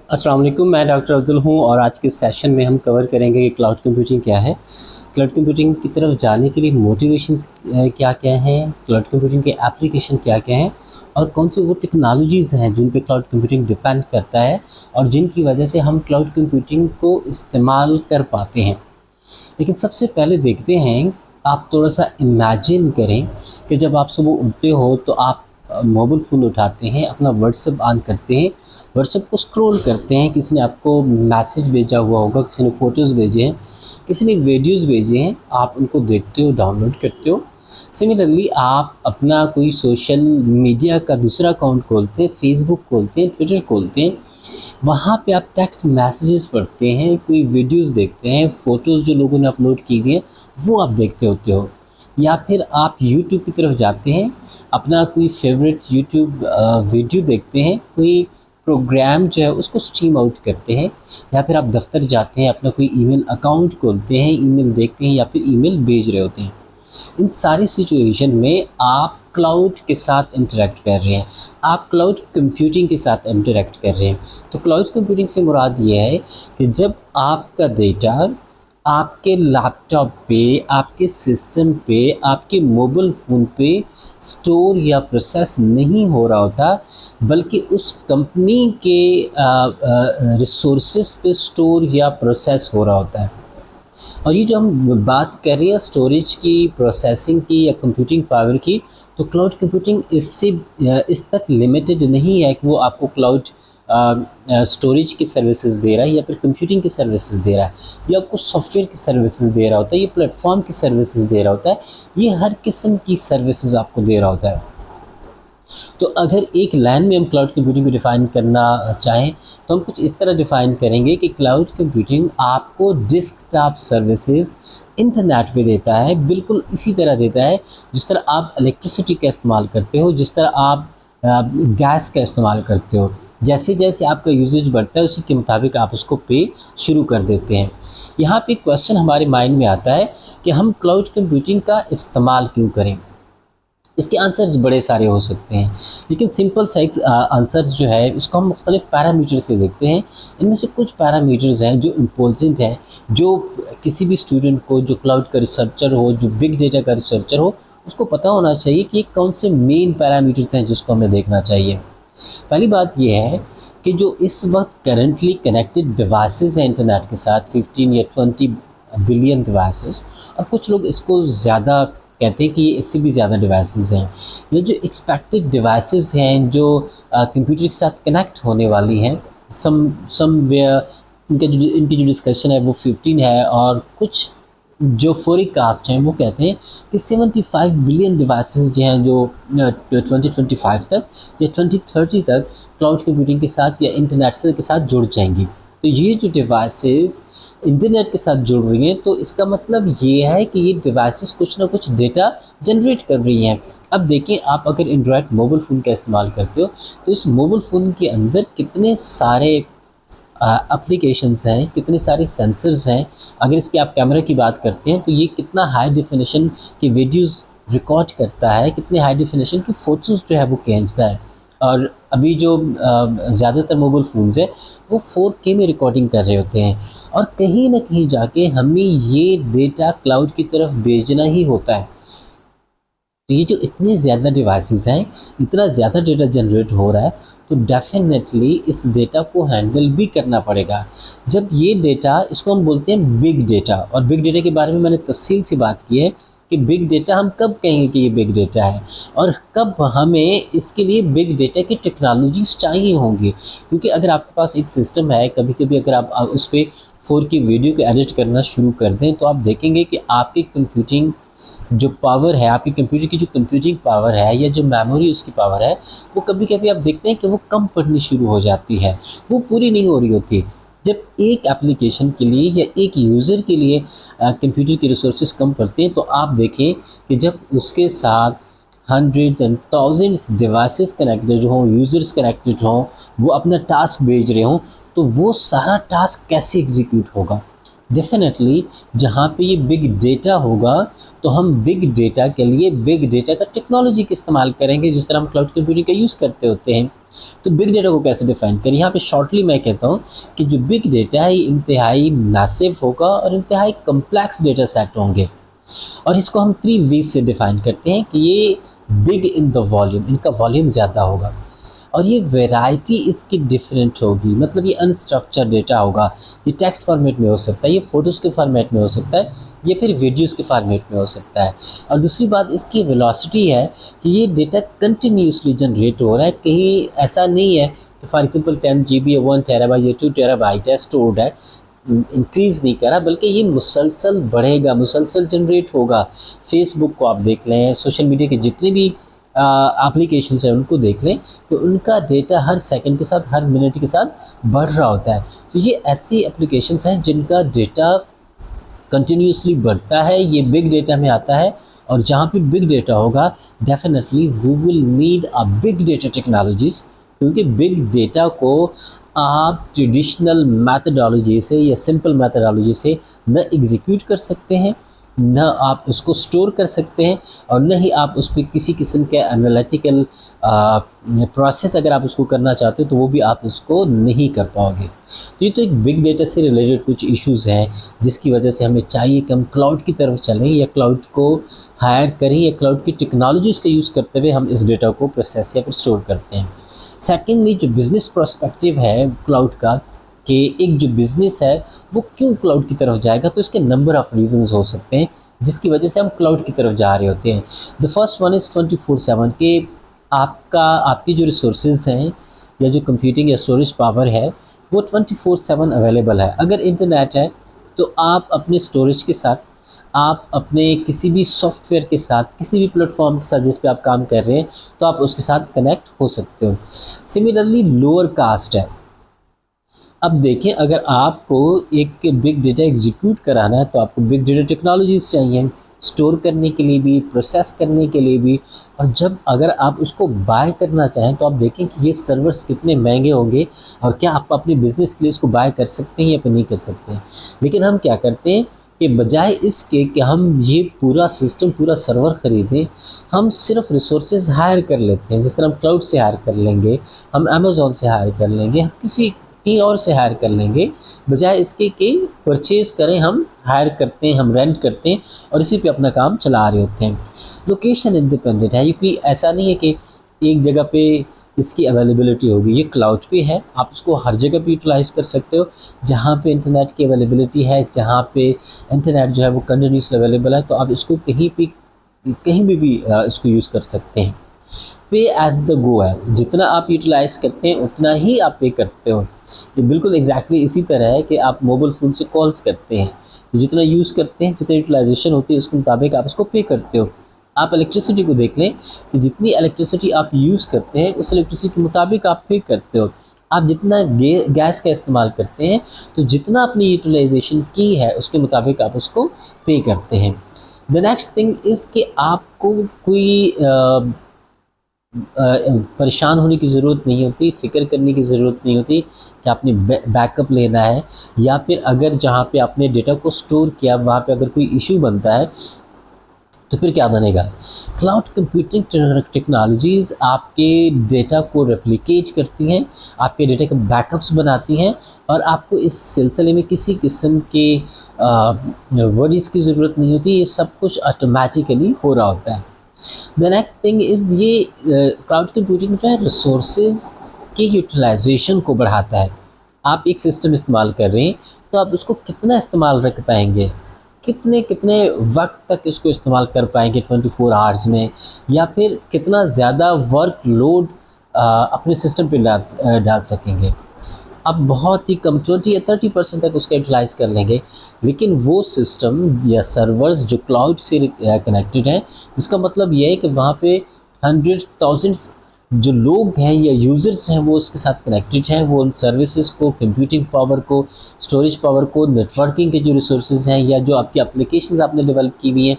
अस्सलाम वालेकुम, मैं डॉक्टर अफ़ज़ल हूँ और आज के सेशन में हम कवर करेंगे कि क्लाउड कंप्यूटिंग क्या है। क्लाउड कंप्यूटिंग की तरफ जाने के लिए मोटिवेशंस क्या-क्या हैं, क्लाउड कंप्यूटिंग के एप्लीकेशन क्या-क्या हैं और कौन सी वो टेक्नोलॉजीज़ हैं जिन पे क्लाउड कंप्यूटिंग डिपेंड करता है और जिनकी वजह से हम क्लाउड कंप्यूटिंग को इस्तेमाल कर पाते हैं। लेकिन सबसे पहले देखते हैं, आप थोड़ा-सा इमेजिन करें कि जब आप सुबह उठते हो तो आप मोबाइल फ़ोन उठाते हैं, अपना व्हाट्सएप ऑन करते हैं, व्हाट्सएप को स्क्रॉल करते हैं, किसी ने आपको मैसेज भेजा हुआ होगा, किसी ने फ़ोटोज़ भेजे हैं, किसी ने वीडियोज़ भेजे हैं, आप उनको देखते हो, डाउनलोड करते हो। सिमिलरली आप अपना कोई सोशल मीडिया का दूसरा अकाउंट खोलते हैं, फ़ेसबुक खोलते हैं, ट्विटर खोलते हैं, वहाँ पे आप टेक्स्ट मैसेजेस पढ़ते हैं, कोई वीडियोज़ देखते हैं, फ़ोटोज़ जो लोगों ने अपलोड की हुई हैं, वो आप देखते होते हो। या फिर आप यूट्यूब की तरफ जाते हैं, अपना कोई फ़ेवरेट यूट्यूब वीडियो देखते हैं, कोई प्रोग्राम जो है उसको स्ट्रीम आउट करते हैं, या फिर आप दफ़्तर जाते हैं, अपना कोई ईमेल अकाउंट खोलते हैं, ईमेल देखते हैं या फिर ईमेल भेज रहे होते हैं। इन सारी सिचुएशन में आप क्लाउड के साथ इंटरेक्ट कर रहे हैं, आप क्लाउड कंप्यूटिंग के साथ इंटरेक्ट कर रहे हैं। तो क्लाउड कंप्यूटिंग से मुराद ये है कि जब आपका डेटा आपके लैपटॉप पे, आपके सिस्टम पे, आपके मोबाइल फ़ोन पे स्टोर या प्रोसेस नहीं हो रहा होता, बल्कि उस कंपनी के रिसोर्सेज पे स्टोर या प्रोसेस हो रहा होता है। और ये जो हम बात कर रहे हैं स्टोरेज की, प्रोसेसिंग की या कंप्यूटिंग पावर की, तो क्लाउड कंप्यूटिंग इससे इस तक लिमिटेड नहीं है कि वो आपको क्लाउड स्टोरेज की सर्विसेज दे रहा है या फिर कंप्यूटिंग की सर्विसेज दे रहा है, या आपको सॉफ्टवेयर की सर्विसेज दे रहा होता है, ये प्लेटफॉर्म की सर्विसेज दे रहा होता है, ये हर किस्म की सर्विसेज आपको दे रहा होता है। तो अगर एक लाइन में हम क्लाउड कंप्यूटिंग को डिफ़ाइन करना चाहें, तो हम कुछ इस तरह डिफ़ाइन करेंगे कि क्लाउड कंप्यूटिंग आपको डेस्कटॉप सर्विसेज इंटरनेट पे देता है, बिल्कुल इसी तरह देता है जिस तरह आप इलेक्ट्रिसिटी का इस्तेमाल करते हो, जिस तरह आप गैस का इस्तेमाल करते हो। जैसे जैसे आपका यूसेज बढ़ता है उसी के मुताबिक आप उसको पे शुरू कर देते हैं। यहाँ पे क्वेश्चन हमारे माइंड में आता है कि हम क्लाउड कंप्यूटिंग का इस्तेमाल क्यों करें। इसके आंसर्स बड़े सारे हो सकते हैं, लेकिन सिंपल सा एक आंसर्स जो है इसको हम मुख्तलिफ पैरामीटर से देखते हैं। इनमें से कुछ पैरामीटर्स हैं जो इम्पोर्टेंट हैं, जो किसी भी स्टूडेंट को, जो क्लाउड का रिसर्चर हो, जो बिग डेटा का रिसर्चर हो, उसको पता होना चाहिए कि कौन से मेन पैरामीटर्स हैं जिसको हमें देखना चाहिए। पहली बात ये है कि जो इस वक्त करंटली कनेक्टेड डिवाइसेस हैं इंटरनेट के साथ, 15 या 20 बिलियन डिवाइसेस, और कुछ लोग इसको ज़्यादा कहते हैं कि ये इससे भी ज़्यादा डिवाइसेस हैं। ये जो एक्सपेक्टेड डिवाइसेस हैं जो कंप्यूटर के साथ कनेक्ट होने वाली हैं, समवेयर इनकी जो डिस्कशन है वो 15 है, और कुछ जो फोरकास्ट हैं वो कहते हैं कि 75 बिलियन डिवाइसेस जो हैं जो 2025 तक या 2030 तक क्लाउड कंप्यूटिंग के साथ या इंटरनेट से के साथ जुड़ जाएंगी। तो ये जो डिवाइसेस इंटरनेट के साथ जुड़ रही हैं, तो इसका मतलब ये है कि ये डिवाइसेस कुछ ना कुछ डेटा जनरेट कर रही हैं। अब देखें, आप अगर एंड्रॉयड मोबाइल फ़ोन का इस्तेमाल करते हो, तो इस मोबाइल फ़ोन के अंदर कितने सारे एप्लीकेशंस हैं, कितने सारे सेंसर्स हैं। अगर इसके आप कैमरा की बात करते हैं तो ये कितना हाई डेफिनेशन की वीडियोज़ रिकॉर्ड करता है, कितने हाई डेफिनेशन की फ़ोटोज़ जो है वो खींचता है। और अभी जो ज़्यादातर मोबाइल फ़ोन्स हैं वो 4K में रिकॉर्डिंग कर रहे होते हैं, और कहीं ना कहीं जाके हमें ये डेटा क्लाउड की तरफ भेजना ही होता है। तो ये जो इतने ज़्यादा डिवाइसेस हैं, इतना ज़्यादा डेटा जनरेट हो रहा है, तो डेफिनेटली इस डेटा को हैंडल भी करना पड़ेगा। जब ये डेटा, इसको हम बोलते हैं बिग डेटा, और बिग डेटा के बारे में मैंने तफसील से बात की है कि बिग डेटा हम कब कहेंगे कि ये बिग डेटा है, और कब हमें इसके लिए बिग डेटा की टेक्नोलॉजीज़ चाहिए होंगी। क्योंकि अगर आपके पास एक सिस्टम है, कभी कभी अगर आप उस पर 4K वीडियो को एडिट करना शुरू कर दें, तो आप देखेंगे कि आपकी कंप्यूटिंग जो पावर है, आपके कंप्यूटर की जो कंप्यूटिंग पावर है या जो मेमोरी उसकी पावर है, वो कभी कभी आप देखते हैं कि वो कम पड़नी शुरू हो जाती है, वो पूरी नहीं हो रही होती। जब एक एप्लीकेशन के लिए या एक यूज़र के लिए कंप्यूटर के रिसोर्सेज कम पड़ते हैं, तो आप देखें कि जब उसके साथ hundreds and thousands devices connected हों, यूज़र्स कनेक्टेड हों, वो अपना टास्क भेज रहे हों, तो वो सारा टास्क कैसे एग्जीक्यूट होगा। डेफिनेटली जहाँ पे ये बिग डेटा होगा तो हम बिग डेटा के लिए बिग डेटा का टेक्नोलॉजी का इस्तेमाल करेंगे, जिस तरह हम क्लाउड कंप्यूटिंग का यूज़ करते होते हैं। तो बिग डेटा को कैसे डिफाइन करें, यहाँ पे शॉर्टली मैं कहता हूँ कि जो बिग डेटा है इंतहाई मैसिव होगा और इंतहाई कम्प्लेक्स डेटा सेट होंगे, और इसको हम 3 वेज से डिफाइन करते हैं कि ये बिग इन द वॉल्यूम, इनका वॉल्यूम ज़्यादा होगा, और ये वैरायटी इसकी डिफरेंट होगी, मतलब ये अनस्ट्रक्चर्ड डेटा होगा, ये टेक्स्ट फॉर्मेट में हो सकता है, ये फ़ोटोज़ के फॉर्मेट में हो सकता है, ये फिर वीडियोज़ के फॉर्मेट में हो सकता है। और दूसरी बात इसकी वेलोसिटी है कि ये डेटा कंटिन्यूसली जनरेट हो रहा है, कहीं ऐसा नहीं है कि फॉर एग्जांपल 10 GB या 1 टेराबाइट या 2 टेराबाइट है स्टोर्ड है, इंक्रीज़ नहीं करा, बल्कि ये मुसलसल बढ़ेगा, मुसलसल जनरेट होगा। फेसबुक को आप देख लें, सोशल मीडिया के जितने भी एप्लीकेशंस हैं उनको देख लें, तो उनका डेटा हर सेकंड के साथ, हर मिनट के साथ बढ़ रहा होता है। तो ये ऐसी एप्लीकेशंस हैं जिनका डेटा कंटिन्यूसली बढ़ता है, ये बिग डेटा में आता है, और जहाँ पे बिग डेटा होगा definitely we will need a big data technologies, क्योंकि बिग डेटा को आप ट्रेडिशनल मैथडोलॉजी से या सिंपल मैथडोलॉजी से न एग्जीक्यूट कर सकते हैं, न आप उसको स्टोर कर सकते हैं, और न ही आप उस पर किसी किस्म के एनालिटिकल प्रोसेस अगर आप उसको करना चाहते हो तो वो भी आप उसको नहीं कर पाओगे। तो ये तो एक बिग डेटा से रिलेटेड कुछ इश्यूज़ हैं जिसकी वजह से हमें चाहिए कि हम क्लाउड की तरफ चलें, या क्लाउड को हायर करें, या क्लाउड की टेक्नोलॉजीज़ का यूज़ करते हुए हम इस डेटा को प्रोसेस या फिर स्टोर करते हैं। सेकेंडली, जो बिज़नेस पर्सपेक्टिव है क्लाउड का, कि एक जो बिज़नेस है वो क्यों क्लाउड की तरफ जाएगा, तो इसके नंबर ऑफ़ रीज़न्स हो सकते हैं जिसकी वजह से हम क्लाउड की तरफ जा रहे होते हैं। द फर्स्ट वन इज़ 24/7 कि आपकी जो रिसोर्सेज हैं या जो कंप्यूटिंग या स्टोरेज पावर है वो 24/7 अवेलेबल है। अगर इंटरनेट है तो आप अपने स्टोरेज के साथ, आप अपने किसी भी सॉफ्टवेयर के साथ, किसी भी प्लेटफॉर्म के साथ जिस पे आप काम कर रहे हैं, तो आप उसके साथ कनेक्ट हो सकते हो। सिमिलरली लोअर कास्ट है। अब देखें, अगर आपको एक बिग डेटा एग्जीक्यूट कराना है तो आपको बिग डेटा टेक्नोलॉजीज़ चाहिए, स्टोर करने के लिए भी, प्रोसेस करने के लिए भी, और जब अगर आप उसको बाय करना चाहें तो आप देखें कि ये सर्वर्स कितने महंगे होंगे, और क्या आप अपने बिज़नेस के लिए उसको बाय कर सकते हैं या फिर नहीं कर सकते हैं। लेकिन हम क्या करते हैं कि बजाय इसके कि हम ये पूरा सिस्टम, पूरा सर्वर ख़रीदें, हम सिर्फ रिसोर्सेज हायर कर लेते हैं। जिस तरह हम क्लाउड से हायर कर लेंगे, हम अमेज़ॉन से हायर कर लेंगे, हम किसी कहीं और से हायर कर लेंगे, बजाय इसके कि परचेज़ करें, हम हायर करते हैं, हम रेंट करते हैं और इसी पे अपना काम चला रहे होते हैं। लोकेशन इंडिपेंडेंट है, क्योंकि ऐसा नहीं है कि एक जगह पे इसकी अवेलेबिलिटी होगी, ये क्लाउड पे है, आप उसको हर जगह पे यूटिलाइज़ कर सकते हो। जहाँ पे इंटरनेट की अवेलेबिलिटी है, जहाँ पे इंटरनेट जो है वो कंटिन्यूसली अवेलेबल है, तो आप इसको कहीं भी इसको यूज़ कर सकते हैं। पे एज़ द गो है, जितना आप यूटिलाइज़ करते हैं उतना ही आप पे करते हो। ये बिल्कुल एग्जैक्टली इसी तरह है कि आप मोबाइल फ़ोन से कॉल्स करते हैं, तो जितना यूज़ करते हैं, जितना यूटिलाइजेशन होती है उसके मुताबिक आप उसको पे करते हो। आप इलेक्ट्रिसिटी को देख लें कि जितनी इलेक्ट्रिसिटी आप यूज़ करते हैं उस इलेक्ट्रिसिटी के मुताबिक आप पे करते हो। आप जितना गैस का इस्तेमाल करते हैं तो जितना आपने यूटिलाइजेशन की है उसके मुताबिक आप उसको पे करते हैं। द नेक्स्ट थिंग इज़ कि आपको कोई परेशान होने की ज़रूरत नहीं होती, फ़िक्र करने की ज़रूरत नहीं होती कि आपने बैकअप लेना है, या फिर अगर जहाँ पे आपने डेटा को स्टोर किया वहाँ पे अगर कोई इशू बनता है तो फिर क्या बनेगा। क्लाउड कंप्यूटिंग टेक्नोलॉजीज़ आपके डेटा को रेप्लिकेट करती हैं, आपके डेटा के बैकअप्स बनाती हैं, और आपको इस सिलसिले में किसी किस्म के वरीज़ की ज़रूरत नहीं होती, ये सब कुछ ऑटोमेटिकली हो रहा होता है। द नेक्स्ट थिंग इज़ ये क्लाउड कंप्यूटिंग जो है रिसोर्सेज के यूटिलाइजेशन को बढ़ाता है। आप एक सिस्टम इस्तेमाल कर रहे हैं तो आप उसको कितना इस्तेमाल रख पाएंगे, कितने वक्त तक इसको इस्तेमाल कर पाएंगे 24 आवर्स में, या फिर कितना ज़्यादा वर्क लोड अपने सिस्टम पे डाल सकेंगे। अब बहुत ही कम 20 या 30% तक उसका यूटिलाइज़ कर लेंगे, लेकिन वो सिस्टम या सर्वर्स जो क्लाउड से कनेक्टेड हैं, उसका मतलब ये है कि वहाँ पे 100,000 जो लोग हैं या यूज़र्स हैं वो उसके साथ कनेक्टेड हैं, वो उन सर्विसेज को, कंप्यूटिंग पावर को, स्टोरेज पावर को, नेटवर्किंग के जो रिसोर्सेज हैं, या जो आपकी एप्लीकेशंस आपने डेवलप की हुई हैं,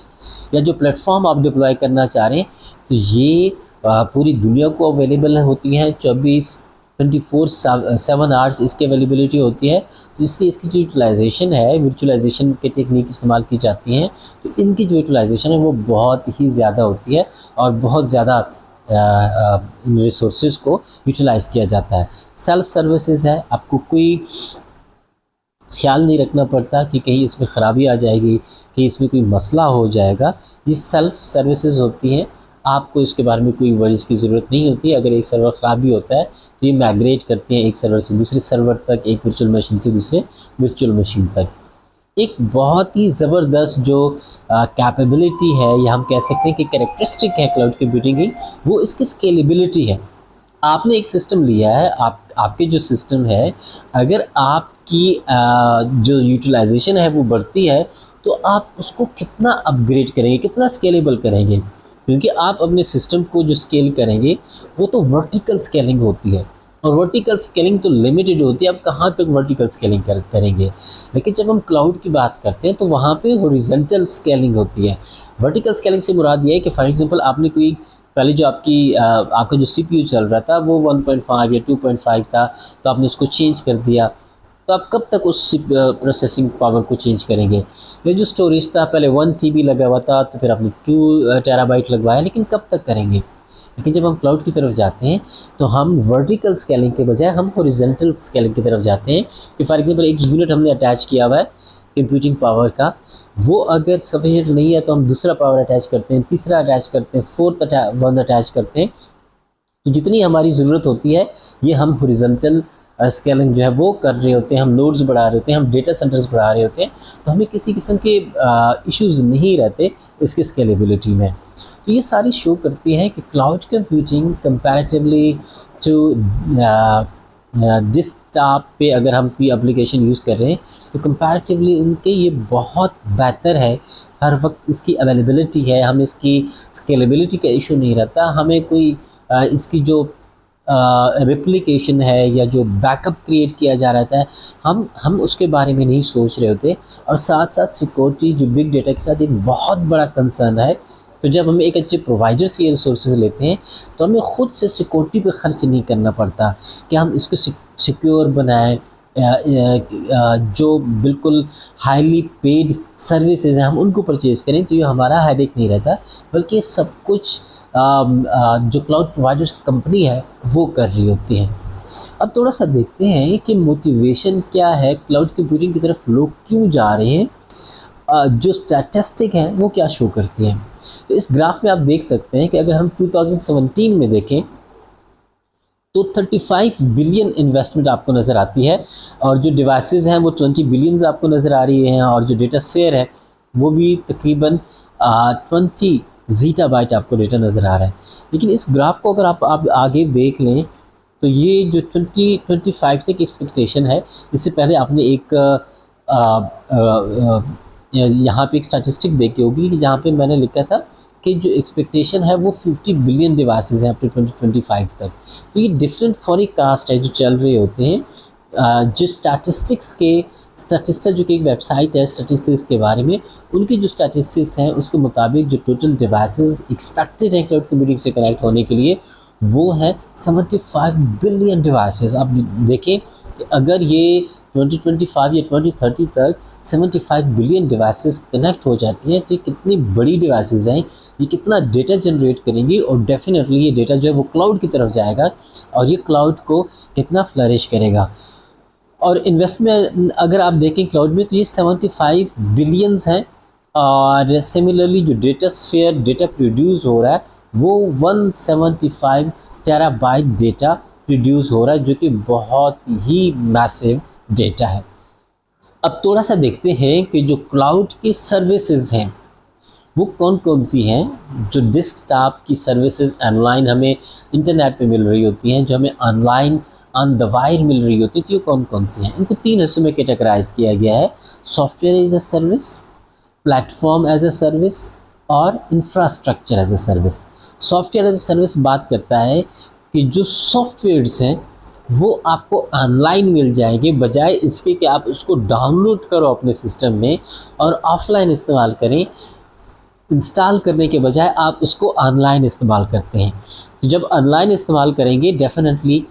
या जो प्लेटफॉर्म आप डिप्लॉय करना चाह रहे हैं, तो ये पूरी दुनिया को अवेलेबल होती हैं 24 24/7 आवर्स इसकी अवेलेबिलिटी होती है। तो इसलिए इसकी जो यूटिलाइजेशन है, वर्चुअलाइजेशन की टेक्निक इस्तेमाल की जाती हैं, तो इनकी जो यूटिलाइजेशन है वो बहुत ही ज़्यादा होती है और बहुत ज़्यादा इन रिसोर्सेज को यूटिलाइज़ किया जाता है। सेल्फ सर्विसेज है, आपको कोई ख्याल नहीं रखना पड़ता कि कहीं इसमें ख़राबी आ जाएगी, कहीं इसमें कोई मसला हो जाएगा। ये सेल्फ सर्विसेज होती हैं, आपको इसके बारे में कोई वरीज़ की ज़रूरत नहीं होती। अगर एक सर्वर ख़राब भी होता है तो ये माइग्रेट करते हैं एक सर्वर से दूसरे सर्वर तक, एक वर्चुअल मशीन से दूसरे वर्चुअल मशीन तक। एक बहुत ही ज़बरदस्त जो कैपेबिलिटी है या हम कह सकते हैं कि कैरेक्टरिस्टिक है क्लाउड कंप्यूटिंग की, वो इसकी स्केलेबिलिटी है। आपने एक सिस्टम लिया है, आपके जो सिस्टम है, अगर आपकी जो यूटिलाइजेशन है वो बढ़ती है तो आप उसको कितना अपग्रेड करेंगे, कितना स्केलेबल करेंगे, क्योंकि आप अपने सिस्टम को जो स्केल करेंगे वो तो वर्टिकल स्केलिंग होती है और वर्टिकल स्केलिंग तो लिमिटेड होती है। आप कहाँ तक वर्टिकल स्केलिंग करेंगे, लेकिन जब हम क्लाउड की बात करते हैं तो वहाँ पे हॉरिजॉन्टल स्केलिंग होती है। वर्टिकल स्केलिंग से मुराद ये है कि फॉर एग्जांपल आपने कोई पहले जो आपका जो सीपीयू चल रहा था वो 1.5 या 2.5 था, तो आपने उसको चेंज कर दिया, तो आप कब तक उस प्रोसेसिंग पावर को चेंज करेंगे। ये जो स्टोरेज था पहले 1 TB लगा हुआ था, तो फिर आपने 2 टेराबाइट लगवाया, लेकिन कब तक करेंगे। लेकिन जब हम क्लाउड की तरफ जाते हैं तो हम वर्टिकल स्केलिंग के बजाय हम हॉरिजॉन्टल स्केलिंग की तरफ जाते हैं कि फॉर एग्जांपल एक यूनिट हमने अटैच किया हुआ है कंप्यूटिंग पावर का, वो अगर सफिशिएंट नहीं है तो हम दूसरा पावर अटैच करते हैं, तीसरा अटैच करते हैं, फोर्थ वन अटैच करते हैं। तो जितनी हमारी ज़रूरत होती है ये हम हॉरिजॉन्टल स्केलिंग जो है वो कर रहे होते हैं, हम नोड्स बढ़ा रहे होते हैं, हम डेटा सेंटर्स बढ़ा रहे होते हैं, तो हमें किसी किस्म के इश्यूज़ नहीं रहते इसके स्केलेबिलिटी में। तो ये सारी शो करती है कि cloud computing comparatively to desktop पे अगर हम कोई एप्लीकेशन यूज़ कर रहे हैं तो कंपैरेटिवली उनके ये बहुत बेहतर है। हर वक्त इसकी अवेलेबिलिटी है, हमें इसकी स्केलेबिलिटी का इशू नहीं रहता, हमें कोई इसकी जो रेप्लिकेशन है या जो बैकअप क्रिएट किया जा रहता है हम उसके बारे में नहीं सोच रहे होते। और साथ साथ सिक्योरिटी जो बिग डेटा के साथ एक बहुत बड़ा कंसर्न है। तो जब हम एक अच्छे प्रोवाइडर से ये रिसोर्सेज लेते हैं तो हमें ख़ुद से सिक्योरिटी पे ख़र्च नहीं करना पड़ता कि हम इसको सिक्योर बनाएं, जो बिल्कुल हाईली पेड सर्विसेज हैं हम उनको परचेज़ करें, तो ये हमारा हेडेक नहीं रहता, बल्कि सब कुछ जो क्लाउड प्रोवाइडर्स कंपनी है वो कर रही होती है। अब थोड़ा सा देखते हैं कि मोटिवेशन क्या है, क्लाउड कंप्यूटिंग की तरफ लोग क्यों जा रहे हैं, जो स्टैटिस्टिक हैं वो क्या शो करती हैं। तो इस ग्राफ में आप देख सकते हैं कि अगर हम 2017 में देखें तो 35 बिलियन इन्वेस्टमेंट आपको नज़र आती है और जो डिवाइसेस हैं वो 20 बिलियंस आपको नज़र आ रही हैं और जो डेटा स्फीयर है वो भी तकरीबन 20 ज़ीटाबाइट आपको डेटा नज़र आ रहा है। लेकिन इस ग्राफ को अगर आप आगे देख लें तो ये जो 2025 तक एक्सपेक्टेशन है, इससे पहले आपने एक यहाँ पे एक स्टैटिस्टिक देखी होगी कि जहाँ पे मैंने लिखा था कि जो एक्सपेक्टेशन है वो 50 बिलियन डिवाइसेस हैं अप टू 2025 तक। तो ये डिफरेंट फॉरकास्ट है जो चल रहे होते हैं। जो स्टैटिस्टिक्स जो कि एक वेबसाइट है स्टैटिस्टिक्स के बारे में, उनकी जो स्टैटिस्टिक्स हैं उसके मुताबिक जो टोटल डिवाइसेस एक्सपेक्टेड हैं क्लाउड कंप्यूटिंग से कनेक्ट होने के लिए वो है 75 बिलियन डिवाइसेस। आप देखें कि अगर ये 2025 या 2030 तक 75 बिलियन डिवाइसेस कनेक्ट हो जाती हैं तो ये कितनी बड़ी डिवाइसेस हैं, ये कितना डेटा जनरेट करेंगी और डेफिनेटली ये डेटा जो है वो क्लाउड की तरफ जाएगा और ये क्लाउड को कितना फ्लरिश करेगा। और इन्वेस्टमेंट अगर आप देखें क्लाउड में तो ये 75 बिलियंस हैं और सिमिलरली जो डेटा प्रोड्यूस हो रहा है वो 175 टेराबाइट डेटा प्रोड्यूस हो रहा है, जो कि बहुत ही मैसिव डेटा है। अब थोड़ा सा देखते हैं कि जो क्लाउड की सर्विसेज हैं वो कौन कौन सी हैं। जो डेस्कटॉप की सर्विसेज ऑनलाइन हमें इंटरनेट पे मिल रही होती हैं, जो हमें ऑनलाइन ऑन द वायर मिल रही होती है, तो ये कौन कौन सी हैं। इनको 3 हिस्सों में कैटेगराइज किया गया है: software as a service, platform as a service और infrastructure as a service. Software as a service बात करता है कि जो सॉफ्टवेयर्स हैं वो आपको ऑनलाइन मिल जाएंगे, बजाय इसके कि आप उसको डाउनलोड करो अपने सिस्टम में और ऑफलाइन इस्तेमाल करें। इंस्टॉल करने के बजाय आप उसको ऑनलाइन इस्तेमाल करते हैं। तो जब ऑनलाइन इस्तेमाल करेंगे डेफिनेटली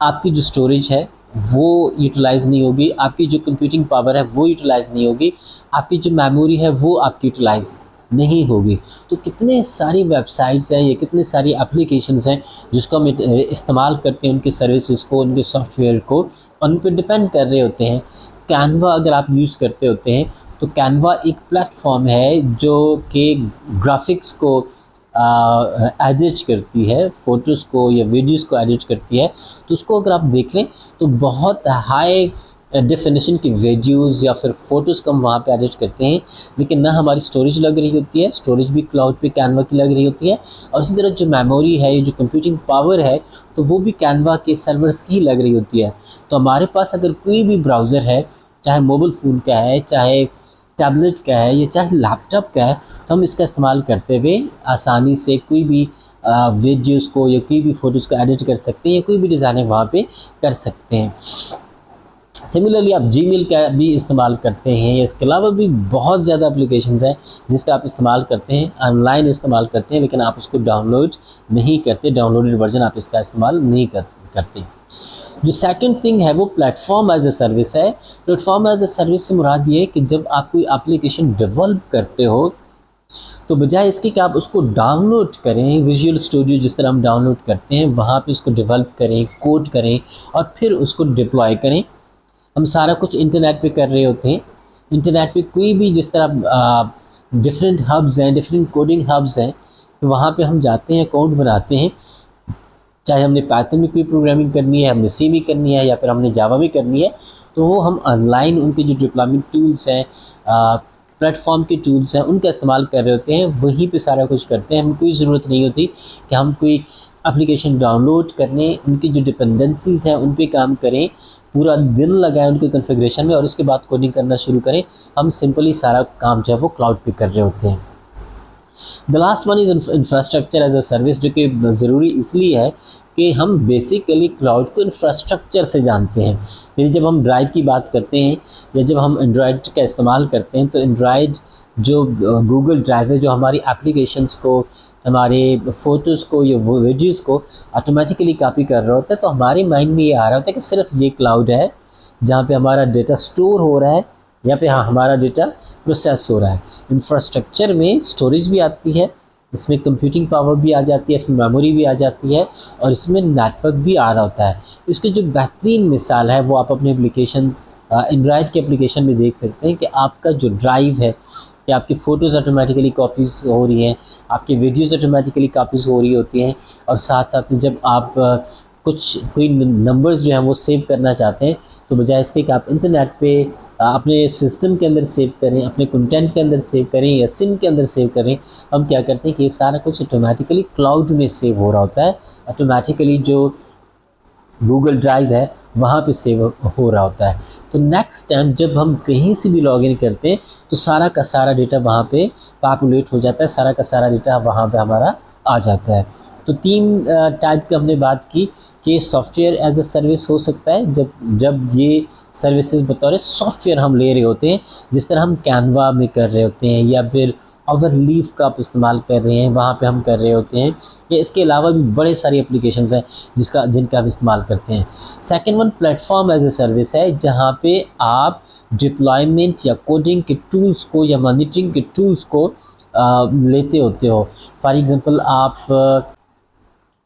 आपकी जो स्टोरेज है वो यूटिलाइज़ नहीं होगी, आपकी जो कंप्यूटिंग पावर है वो यूटिलाइज़ नहीं होगी, आपकी जो मेमोरी है वो आपकी यूटिलाइज़ नहीं होगी। तो कितने सारी वेबसाइट्स हैं या कितने सारी एप्लीकेशंस हैं जिसको हम इस्तेमाल करते हैं, उनकी सर्विसेज को, उनके सॉफ्टवेयर को, और उन पर डिपेंड कर रहे होते हैं। कैनवा अगर आप यूज़ करते होते हैं तो कैनवा एक प्लेटफॉर्म है जो कि ग्राफिक्स को एडिट करती है, फ़ोटोज़ को या वीडियोज़ को एडिट करती है। तो उसको अगर आप देख लें तो बहुत हाई डेफिनेशन की वीडियोज़ या फिर फ़ोटोज़ को हम वहाँ पे एडिट करते हैं, लेकिन ना हमारी स्टोरेज लग रही होती है, स्टोरेज भी क्लाउड पे कैनवा की लग रही होती है, और इसी तरह जो मेमोरी है, जो कंप्यूटिंग पावर है, तो वो भी कैनवा के सर्वर्स की लग रही होती है। तो हमारे पास अगर कोई भी ब्राउज़र है, चाहे मोबाइल फ़ोन का है, चाहे टैबलेट का है या चाहे लैपटॉप का है, तो हम इसका इस्तेमाल करते हुए आसानी से कोई भी वीडियोज़ को या कोई भी फ़ोटोज़ को एडिट कर सकते हैं या कोई भी डिज़ाइनिंग वहाँ पे कर सकते हैं। सिमिलरली आप जीमेल का भी इस्तेमाल करते हैं, इसके अलावा भी बहुत ज़्यादा एप्लीकेशंस हैं जिसका आप इस्तेमाल करते हैं, ऑनलाइन इस्तेमाल करते हैं, लेकिन आप उसको डाउनलोड नहीं करते, डाउनलोडेड वर्जन आप इसका इस्तेमाल नहीं करते। जो सेकंड थिंग है वो प्लेटफॉर्म एज ए सर्विस है। प्लेटफॉर्म एज ए सर्विस से मुराद ये है कि जब आप कोई एप्लीकेशन डेवलप करते हो तो बजाय इसके कि आप उसको डाउनलोड करें, विजुअल स्टूडियो जिस तरह हम डाउनलोड करते हैं वहाँ पे उसको डेवलप करें, कोड करें और फिर उसको डिप्लॉय करें, हम सारा कुछ इंटरनेट पे कर रहे होते हैं। इंटरनेट पे कोई भी जिस तरह डिफरेंट हब्स हैं, डिफरेंट कोडिंग हब्स हैं, तो वहाँ पे हम जाते हैं, अकाउंट बनाते हैं, चाहे हमने पाइथन में कोई प्रोग्रामिंग करनी है, हमने सी में करनी है या फिर हमने जावा में करनी है, तो वो हम ऑनलाइन उनके जो डिप्लॉयमेंट टूल्स हैं, प्लेटफॉर्म के टूल्स हैं, उनका इस्तेमाल कर रहे होते हैं, वहीं पे सारा कुछ करते हैं। हमें कोई ज़रूरत नहीं होती कि हम कोई एप्लीकेशन डाउनलोड करने, उनकी जो डिपेंडेंसीज़ हैं उन पे काम करें, पूरा दिन लगाएं उनके कॉन्फ़िगरेशन में और उसके बाद कोडिंग करना शुरू करें। हम सिंपली सारा काम जो है वो क्लाउड पे कर रहे होते हैं। The last one is infrastructure as a service, जो कि ज़रूरी इसलिए है कि हम बेसिकली क्लाउड को इंफ्रास्ट्रक्चर से जानते हैं। यानी जब हम ड्राइव की बात करते हैं या जब हम एंड्रॉयड का इस्तेमाल करते हैं, तो एंड्रॉयड जो गूगल ड्राइव है, जो हमारी एप्लीकेशंस को, हमारे फ़ोटोज़ को या वीडियोज़ को ऑटोमेटिकली कॉपी कर रहा होता है, तो हमारे माइंड में ये आ रहा होता है कि सिर्फ ये क्लाउड है जहाँ पे हमारा डेटा स्टोर हो रहा है, यहाँ पे हाँ हमारा डेटा प्रोसेस हो रहा है। इंफ्रास्ट्रक्चर में स्टोरेज भी आती है, इसमें कंप्यूटिंग पावर भी आ जाती है, इसमें मेमोरी भी आ जाती है और इसमें नेटवर्क भी आ रहा होता है। इसकी जो बेहतरीन मिसाल है वो आप अपने एप्लीकेशन एंड्रॉयड के एप्लीकेशन में देख सकते हैं कि आपका जो ड्राइव है कि आपकी फ़ोटोज़ ऑटोमेटिकली कॉपीज़ हो रही हैं, आपकी वीडियोज़ ऑटोमेटिकली कॉपीज़ हो रही होती हैं, और साथ साथ में जब आप कोई नंबर्स जो हैं वो सेव करना चाहते हैं, तो बजाय इसके कि आप इंटरनेट पे अपने सिस्टम के अंदर सेव करें, अपने कंटेंट के अंदर सेव करें या सिम के अंदर सेव करें, हम क्या करते हैं कि ये सारा कुछ ऑटोमेटिकली क्लाउड में सेव हो रहा होता है, ऑटोमेटिकली जो गूगल ड्राइव है वहाँ पे सेव हो रहा होता है। तो नेक्स्ट टाइम जब हम कहीं से भी लॉगिन करते हैं तो सारा का सारा डेटा वहाँ पे पॉपुलेट हो जाता है, सारा का सारा डेटा वहाँ पे हमारा आ जाता है। तो 3 टाइप की हमने बात की कि सॉफ्टवेयर एज अ सर्विस हो सकता है जब ये सर्विसेज बतौर सॉफ्टवेयर हम ले रहे होते हैं, जिस तरह हम कैनवा में कर रहे होते हैं या फिर ओवरलीफ का आप इस्तेमाल कर रहे हैं, वहाँ पे हम कर रहे होते हैं, या इसके अलावा भी बड़े सारी एप्लीकेशंस हैं जिनका आप इस्तेमाल करते हैं। Second one platform as a service है, जहाँ पे आप डिप्लॉयमेंट या कोडिंग के टूल्स को या मॉनिटरिंग के टूल्स को लेते होते हो। फॉर एग्ज़ाम्पल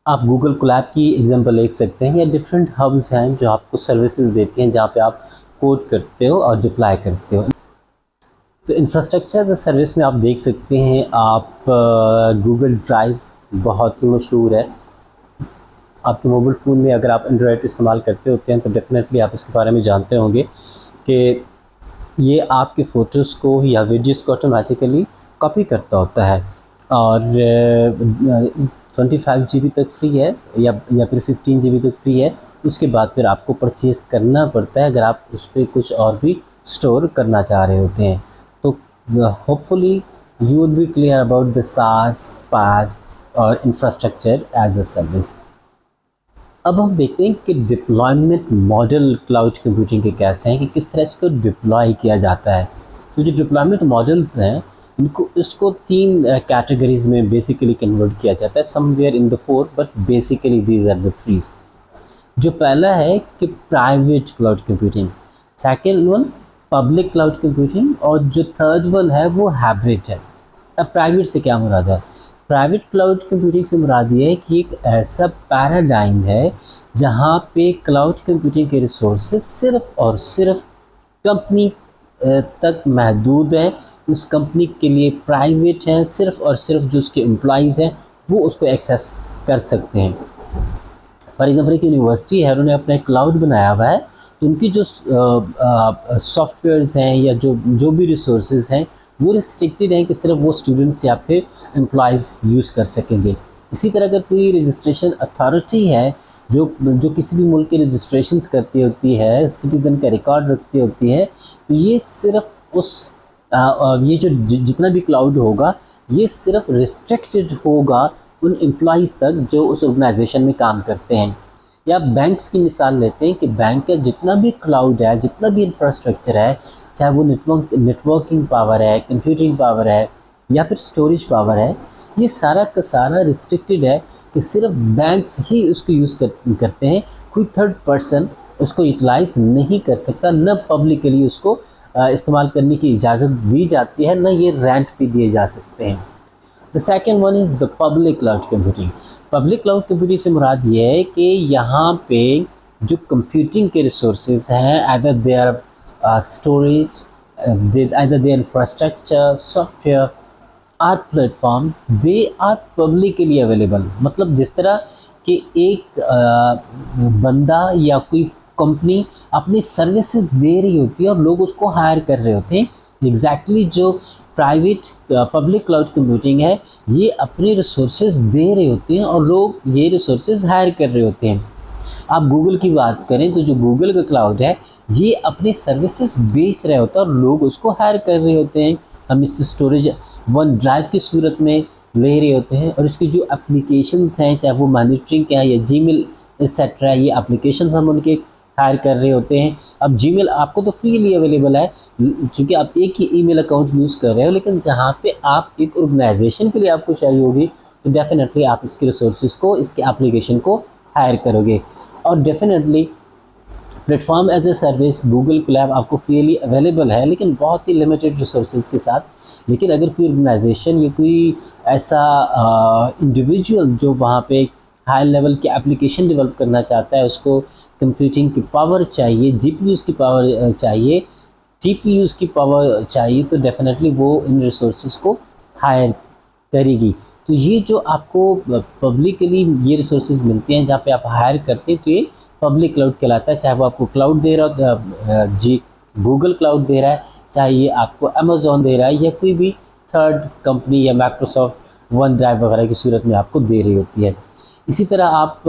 आप गूगल कोलैब की एग्जांपल ले सकते हैं, या डिफरेंट हब्स हैं जो आपको सर्विसेज देती हैं जहाँ पे आप कोड करते हो और डिप्लॉय करते हो। तो इंफ्रास्ट्रक्चर एज अ सर्विस में आप देख सकते हैं, आप गूगल ड्राइव बहुत ही मशहूर है। आपके मोबाइल फ़ोन में अगर आप एंड्रॉयड इस्तेमाल करते होते हैं तो डेफिनेटली आप इसके बारे में जानते होंगे कि ये आपके फ़ोटोज़ को या वीडियोज़ को ऑटोमेटिकली कॉपी करता होता है, और 25 GB तक फ्री है या फिर 15 GB तक फ्री है। उसके बाद फिर आपको परचेज़ करना पड़ता है अगर आप उस पर कुछ और भी स्टोर करना चाह रहे होते हैं। तो hopefully you will be clear about the SaaS, PaaS और इंफ्रास्ट्रक्चर एज अ सर्विस। अब हम देखते हैं कि डिप्लॉयमेंट मॉडल क्लाउड कंप्यूटिंग के कैसे हैं, कि किस तरह इसको डिप्लॉय किया जाता है। तो जो डिप्लॉयमेंट मॉडल्स हैं इसको 3 कैटेगरीज में बेसिकली कन्वर्ट किया जाता है, somewhere in the 4, but basically these are the 3। जो पहला है कि private cloud computing, second one public cloud computing, और जो थर्ड वन है वो हाइब्रिड है। अब प्राइवेट से क्या मुराद है? प्राइवेट क्लाउड कंप्यूटिंग से मुराद ये है कि एक ऐसा पैराडाइम है जहाँ पे क्लाउड कंप्यूटिंग के रिसोर्सेज सिर्फ और सिर्फ कंपनी तक महदूद हैं, उस कंपनी के लिए प्राइवेट हैं, सिर्फ और सिर्फ जो उसके एम्प्लॉइज़ हैं वो उसको एक्सेस कर सकते हैं। फॉर एग्जाम्पल एक यूनिवर्सिटी है, उन्होंने अपना क्लाउड बनाया हुआ है, तो उनकी जो सॉफ्टवेयर्स हैं या जो भी रिसोर्सेज हैं वो रिस्ट्रिक्टेड हैं कि सिर्फ वो स्टूडेंट्स या फिर एम्प्लॉइज़ यूज़ कर सकेंगे। इसी तरह अगर कोई रजिस्ट्रेशन अथॉरिटी है जो किसी भी मुल्क के रजिस्ट्रेशंस करती होती है, सिटीज़न का रिकॉर्ड रखती होती है, तो ये सिर्फ उस ये जो जितना भी क्लाउड होगा ये सिर्फ रिस्ट्रिक्टेड होगा उन एम्प्लॉइज़ तक जो उस ऑर्गेनाइजेशन में काम करते हैं। या बैंक्स की मिसाल लेते हैं कि बैंक का जितना भी क्लाउड है, जितना भी इंफ्रास्ट्रक्चर है, चाहे वो नेटवर्किंग पावर है, कंप्यूटिंग पावर है या फिर स्टोरेज पावर है, ये सारा का सारा रिस्ट्रिक्टेड है कि सिर्फ बैंक्स ही उसको यूज़ करते हैं। कोई थर्ड पर्सन उसको यूटिलाइज़ नहीं कर सकता, न पब्लिकली उसको इस्तेमाल करने की इजाज़त दी जाती है, न ये रेंट पे दिए जा सकते हैं। The second one is the public cloud computing. Public cloud computing से मुराद ये है कि यहाँ पे जो कंप्यूटिंग के रिसोर्सेज हैं, either their storage, either their infrastructure, software or platform, they are publicly available. मतलब जिस तरह कि एक बंदा या कोई कंपनी अपनी सर्विसेज दे रही होती है और लोग उसको हायर कर रहे होते हैं, एग्जैक्टली जो प्राइवेट पब्लिक क्लाउड कंप्यूटिंग है ये अपने रिसोर्सेज दे रहे होते हैं और लोग ये रिसोर्सेज हायर कर रहे होते हैं। आप गूगल की बात करें तो जो गूगल का क्लाउड है ये अपने सर्विसेज बेच रहे होते हैं और लोग उसको हायर कर रहे होते हैं। हम इस स्टोरेज वन ड्राइव की सूरत में ले रहे होते हैं और इसकी जो एप्लीकेशंस हैं, चाहे वो मॉनिटरिंग का है या जीमेल एक्सेट्रा, ये एप्लीकेशंस हम उनके हायर कर रहे होते हैं। अब जीमेल आपको तो फ्रीली अवेलेबल है क्योंकि आप एक ही ईमेल अकाउंट यूज़ कर रहे हो, लेकिन जहाँ पे आप एक ऑर्गेनाइजेशन के लिए आपको चाहिए होगी तो डेफिनेटली आप इसके रिसोर्सेज को, इसके एप्लीकेशन को हायर करोगे। और definitely platform as a service Google Colab आपको फ्रीली अवेलेबल है, लेकिन बहुत ही लिमिटेड रिसोर्सेज के साथ। लेकिन अगर कोई ऑर्गेनाइजेशन या कोई ऐसा इंडिविजुअल जो वहाँ पे हाई लेवल की एप्लीकेशन डेवलप करना चाहता है, उसको कंप्यूटिंग की पावर चाहिए, जीपीयूज़ की पावर चाहिए, टीपीयूज़ की पावर चाहिए, तो डेफिनेटली वो इन रिसोर्सेज को हायर करेगी। तो ये जो आपको पब्लिकली ये रिसोर्सेज मिलते हैं जहाँ पे आप हायर करते हैं, तो ये पब्लिक क्लाउड कहलाता है। चाहे वो आपको क्लाउड दे रहा हो, जी गूगल क्लाउड दे रहा है, चाहे ये आपको अमेज़ॉन दे रहा है या कोई भी थर्ड कंपनी या माइक्रोसॉफ्ट वन ड्राइव वगैरह की सूरत में आपको दे रही होती है। इसी तरह आप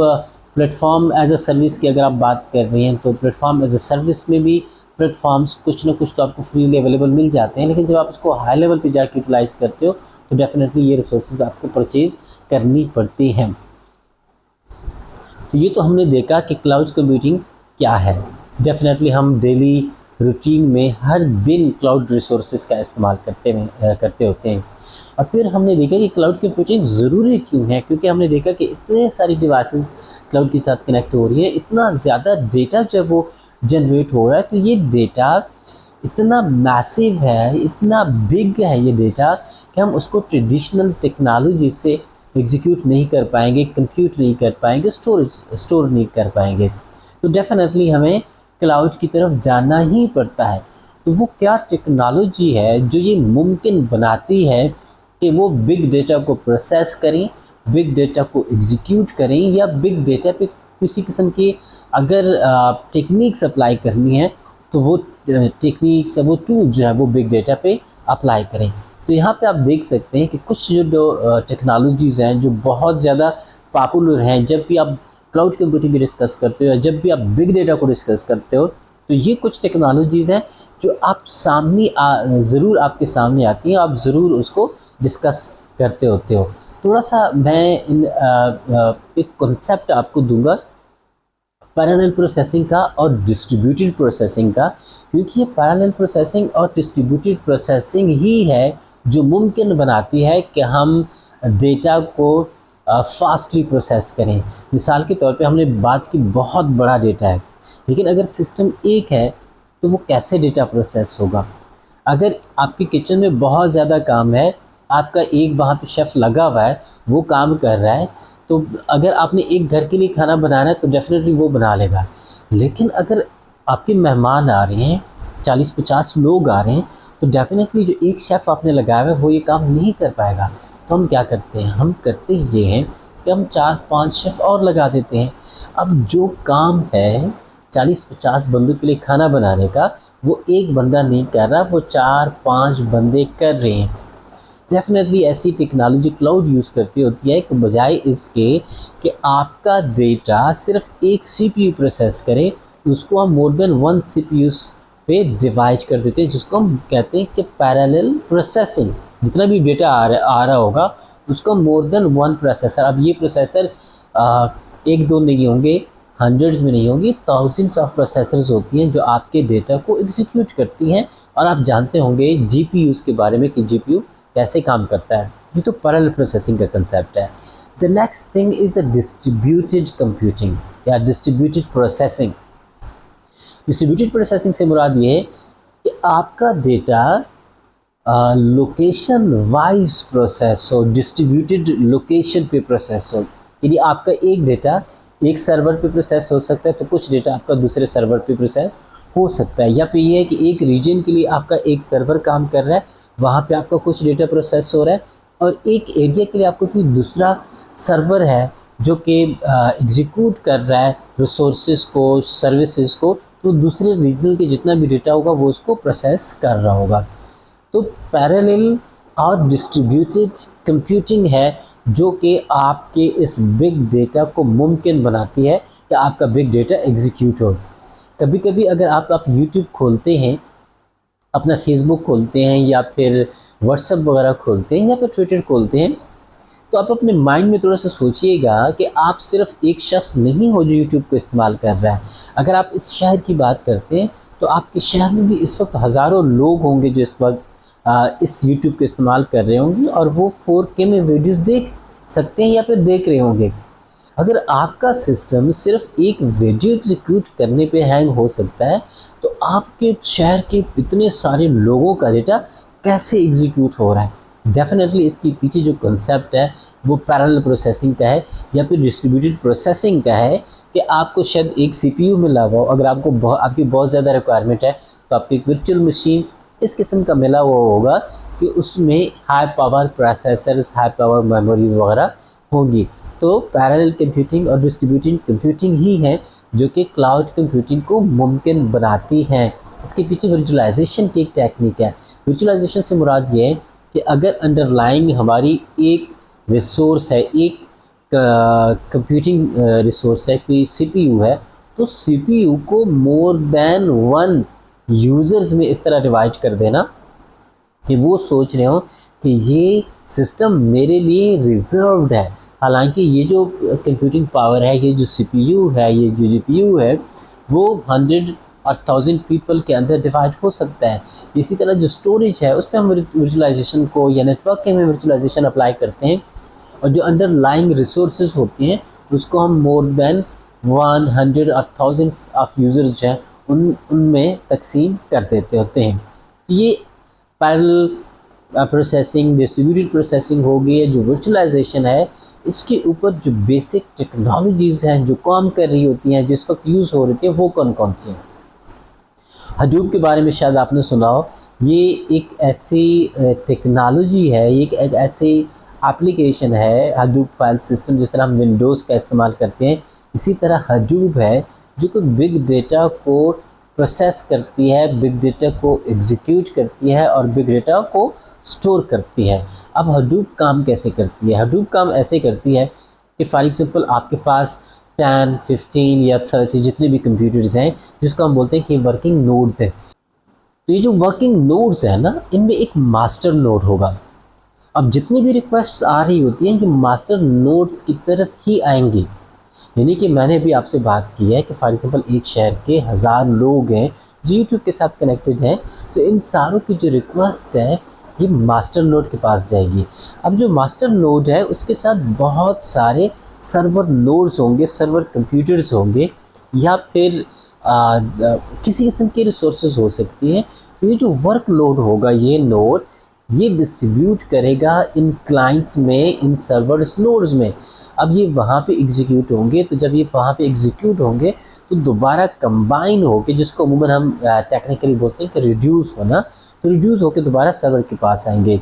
प्लेटफॉर्म एज अ सर्विस की अगर आप बात कर रही हैं तो प्लेटफॉर्म एज अ सर्विस में भी प्लेटफॉर्म्स कुछ ना कुछ तो आपको फ्रीली अवेलेबल मिल जाते हैं, लेकिन जब आप उसको हाई लेवल पे जाके यूटिलाइज़ करते हो तो डेफिनेटली ये रिसोर्सेज आपको परचेज़ करनी पड़ती हैं। तो ये तो हमने देखा कि क्लाउड कंप्यूटिंग क्या है। डेफिनेटली हम डेली रूटीन में हर दिन क्लाउड रिसोर्सेज का इस्तेमाल करते होते हैं। और फिर हमने देखा कि क्लाउड कंप्यूटिंग ज़रूरी क्यों है, क्योंकि हमने देखा कि इतने सारी डिवाइसेस क्लाउड के साथ कनेक्ट हो रही हैं, इतना ज़्यादा डेटा जब वो जनरेट हो रहा है, तो ये डेटा इतना मैसिव है, इतना बिग है ये डेटा कि हम उसको ट्रेडिशनल टेक्नोलॉजी से एग्जीक्यूट नहीं कर पाएंगे, कंप्यूट नहीं कर पाएंगे, स्टोर नहीं कर पाएंगे। तो डेफिनेटली हमें क्लाउड की तरफ जाना ही पड़ता है। तो वो क्या टेक्नोलॉजी है जो ये मुमकिन बनाती है कि वो बिग डेटा को प्रोसेस करें, बिग डेटा को एग्जीक्यूट करें, या बिग डेटा पे किसी किस्म की अगर टेक्निक्स अप्लाई करनी है तो वो टेक्निक्स वो टूल जो है वो बिग डेटा पे अप्लाई करें। तो यहाँ पे आप देख सकते हैं कि कुछ जो टेक्नोलॉजीज़ हैं जो बहुत ज़्यादा पॉपुलर हैं, जब भी आप क्लाउड कंप्यूटिंग डिस्कस करते हो या जब भी आप बिग डेटा को डिस्कस करते हो, तो ये कुछ टेक्नोलॉजीज़ हैं जो आप ज़रूर आपके सामने आती हैं, आप ज़रूर उसको डिस्कस करते होते हो। थोड़ा सा मैं एक कॉन्सेप्ट आपको दूंगा पैरेलल प्रोसेसिंग का और डिस्ट्रीब्यूटेड प्रोसेसिंग का, क्योंकि ये पैरेलल प्रोसेसिंग और डिस्ट्रीब्यूटेड प्रोसेसिंग ही है जो मुमकिन बनाती है कि हम डेटा को फास्टली प्रोसेस करें। मिसाल के तौर पे हमने बात की बहुत बड़ा डेटा है, लेकिन अगर सिस्टम एक है तो वो कैसे डेटा प्रोसेस होगा। अगर आपकी किचन में बहुत ज़्यादा काम है, आपका एक वहाँ पे शेफ़ लगा हुआ है, वो काम कर रहा है, तो अगर आपने एक घर के लिए खाना बनाना है तो डेफ़िनेटली वो बना लेगा। लेकिन अगर आपके मेहमान आ रहे हैं, 40-50 लोग आ रहे हैं, तो डेफ़िनेटली जो एक शेफ़ आपने लगाया हुआ है वो ये काम नहीं कर पाएगा। तो हम क्या करते हैं, हम करते ये हैं कि हम 4-5 शेफ़ और लगा देते हैं। अब जो काम है 40-50 बंदों के लिए खाना बनाने का, वो एक बंदा नहीं कर रहा, वो 4-5 बंदे कर रहे हैं। डेफ़िनेटली ऐसी टेक्नोलॉजी क्लाउड यूज़ करती होती है कि बजाय इसके कि आपका डेटा सिर्फ एक सीपीयू प्रोसेस करे, उसको हम मोर देन 1 सीपीयूज़ पे डिवाइड कर देते हैं, जिसको हम कहते हैं कि पैरेलल प्रोसेसिंग। जितना भी डेटा आ रहा होगा उसको मोर देन 1 प्रोसेसर, अब ये प्रोसेसर 1-2 नहीं होंगे, हंड्रेड्स में नहीं होंगी, थाउजेंड्स ऑफ प्रोसेसर्स होती हैं जो आपके डेटा को एग्जीक्यूट करती हैं। और आप जानते होंगे जीपीयूज़ के बारे में कि जीपीयू कैसे काम करता है। ये तो पैरेलल प्रोसेसिंग का कंसेप्ट है। The next thing is a distributed computing या डिस्ट्रीब्यूटेड प्रोसेसिंग। डिस्ट्रीब्यूटेड प्रोसेसिंग से मुराद ये है कि आपका डेटा लोकेशन वाइज प्रोसेस हो, डिस्ट्रीब्यूटेड लोकेशन पे प्रोसेस हो। यदि आपका एक डेटा एक सर्वर पे प्रोसेस हो सकता है, तो कुछ डेटा आपका दूसरे सर्वर पे प्रोसेस हो सकता है। या फिर ये है कि एक रीजन के लिए आपका एक सर्वर काम कर रहा है, वहाँ पे आपका कुछ डेटा प्रोसेस हो रहा है, और एक एरिया के लिए आपका कोई दूसरा सर्वर है जो कि एग्जीक्यूट कर रहा है रिसोर्सेज को, सर्विसेज को, तो दूसरे रीजनल के जितना भी डेटा होगा वो उसको प्रोसेस कर रहा होगा। तो पैरेलल और डिस्ट्रीब्यूटेड कंप्यूटिंग है जो कि आपके इस बिग डेटा को मुमकिन बनाती है कि आपका बिग डेटा एग्जीक्यूट हो। कभी कभी अगर आप यूट्यूब खोलते हैं, अपना फेसबुक खोलते हैं, या फिर व्हाट्सएप वगैरह खोलते हैं, या फिर ट्विटर खोलते हैं, तो आप अपने माइंड में थोड़ा सा सोचिएगा कि आप सिर्फ एक शख्स नहीं हो जो यूट्यूब को इस्तेमाल कर रहा है। अगर आप इस शहर की बात करते हैं तो आपके शहर में भी इस वक्त हज़ारों लोग होंगे जो इस वक्त इस यूट्यूब को इस्तेमाल कर रहे होंगे, और वो 4K में वीडियोस देख सकते हैं या फिर देख रहे होंगे। अगर आपका सिस्टम सिर्फ एक वीडियो एग्जीक्यूट करने पे हैंग हो सकता है, तो आपके शहर के इतने सारे लोगों का डेटा कैसे एग्जीक्यूट हो रहा है। डेफिनेटली इसके पीछे जो कंसेप्ट है वो पैरेलल प्रोसेसिंग का है या फिर डिस्ट्रीब्यूटेड प्रोसेसिंग का है, कि आपको शायद एक सीपीयू मिला हुआ हो। अगर आपकी बहुत ज़्यादा रिक्वायरमेंट है तो आपकी एक वर्चुअल मशीन इस किस्म का मिला हुआ होगा कि उसमें high power processors, high power memories वगैरह होंगी। तो पैरेलल कंप्यूटिंग और डिस्ट्रीब्यूटेड कंप्यूटिंग ही है जो कि क्लाउड कंप्यूटिंग को मुमकिन बनाती हैं। इसके पीछे वर्चुअलाइजेशन की एक टेक्निक है। वर्चुअलाइजेशन से मुराद ये है कि अगर अंडरलाइंग हमारी एक रिसोर्स है, एक कंप्यूटिंग रिसोर्स है, कोई सीपीयू है, तो सीपीयू को मोर देन 1 यूज़र्स में इस तरह डिवाइड कर देना कि वो सोच रहे हो कि ये सिस्टम मेरे लिए रिजर्व्ड है। हालांकि ये जो कंप्यूटिंग पावर है, ये जो सीपीयू है, ये जो जीपीयू है, वो 100 और 1000 पीपल के अंदर डिवाइड हो सकता है। इसी तरह जो स्टोरेज है उस पर हम वर्चुअलाइजेशन को या नेटवर्किंग में वर्चुअलाइजेशन अप्लाई करते हैं, और जो अंडरलाइंग रिसोर्सेज होती हैं उसको हम मोर देन 100 और थाउजेंड्स ऑफ यूज़र्स हैं उनमें तकसीम कर देते होते हैं। तो ये पैरेलल प्रोसेसिंग, डिस्ट्रीब्यूटेड प्रोसेसिंग होगी, या जो वर्चुअलाइजेशन है, इसके ऊपर जो बेसिक टेक्नोलॉजीज़ हैं जो काम कर रही होती हैं, जिस वक्त यूज़ हो रही है, वो कौन कौन सी हैं। हडूप के बारे में शायद आपने सुना हो। ये एक ऐसी टेक्नोलॉजी है, एक ऐसी एप्लीकेशन है हडूप फाइल सिस्टम। जिस तरह हम विंडोज़ का इस्तेमाल करते हैं, इसी तरह हडूप है जो कि बिग डेटा को प्रोसेस करती है, बिग डेटा को एग्जीक्यूट करती है और बिग डेटा को स्टोर करती है। अब हडूप काम कैसे करती है? हडूप काम ऐसे करती है कि फॉर एग्जांपल आपके पास 10, 15 या 30 जितने भी कंप्यूटर्स हैं, जिसको हम बोलते हैं कि वर्किंग नोड्स हैं। तो ये जो वर्किंग नोड्स हैं ना, इनमें एक मास्टर नोड होगा। अब जितनी भी रिक्वेस्ट्स आ रही होती हैं कि मास्टर नोड्स की तरफ ही आएंगी। यानी कि मैंने भी आपसे बात की है कि फॉर एग्जांपल एक शहर के 1000 लोग हैं जो यूट्यूब के साथ कनेक्टेड हैं, तो इन सारों की जो रिक्वेस्ट है ये मास्टर नोड के पास जाएगी। अब जो मास्टर नोड है उसके साथ बहुत सारे सर्वर नोड्स होंगे, सर्वर कंप्यूटर्स होंगे, या फिर किसी किस्म के रिसोर्सेज हो सकती हैं। तो ये जो वर्कलोड होगा, ये नोड ये डिस्ट्रीब्यूट करेगा इन क्लाइंट्स में, इन सर्वर्स नोड्स में। अब ये वहाँ पे एग्जीक्यूट होंगे, तो जब ये वहाँ पे एग्जीक्यूट होंगे तो दोबारा कंबाइन होके, जिसको अमूमन हम टेक्निकली बोलते हैं कि रिड्यूस होना, तो रिड्यूस होके दोबारा सर्वर के पास आएंगे।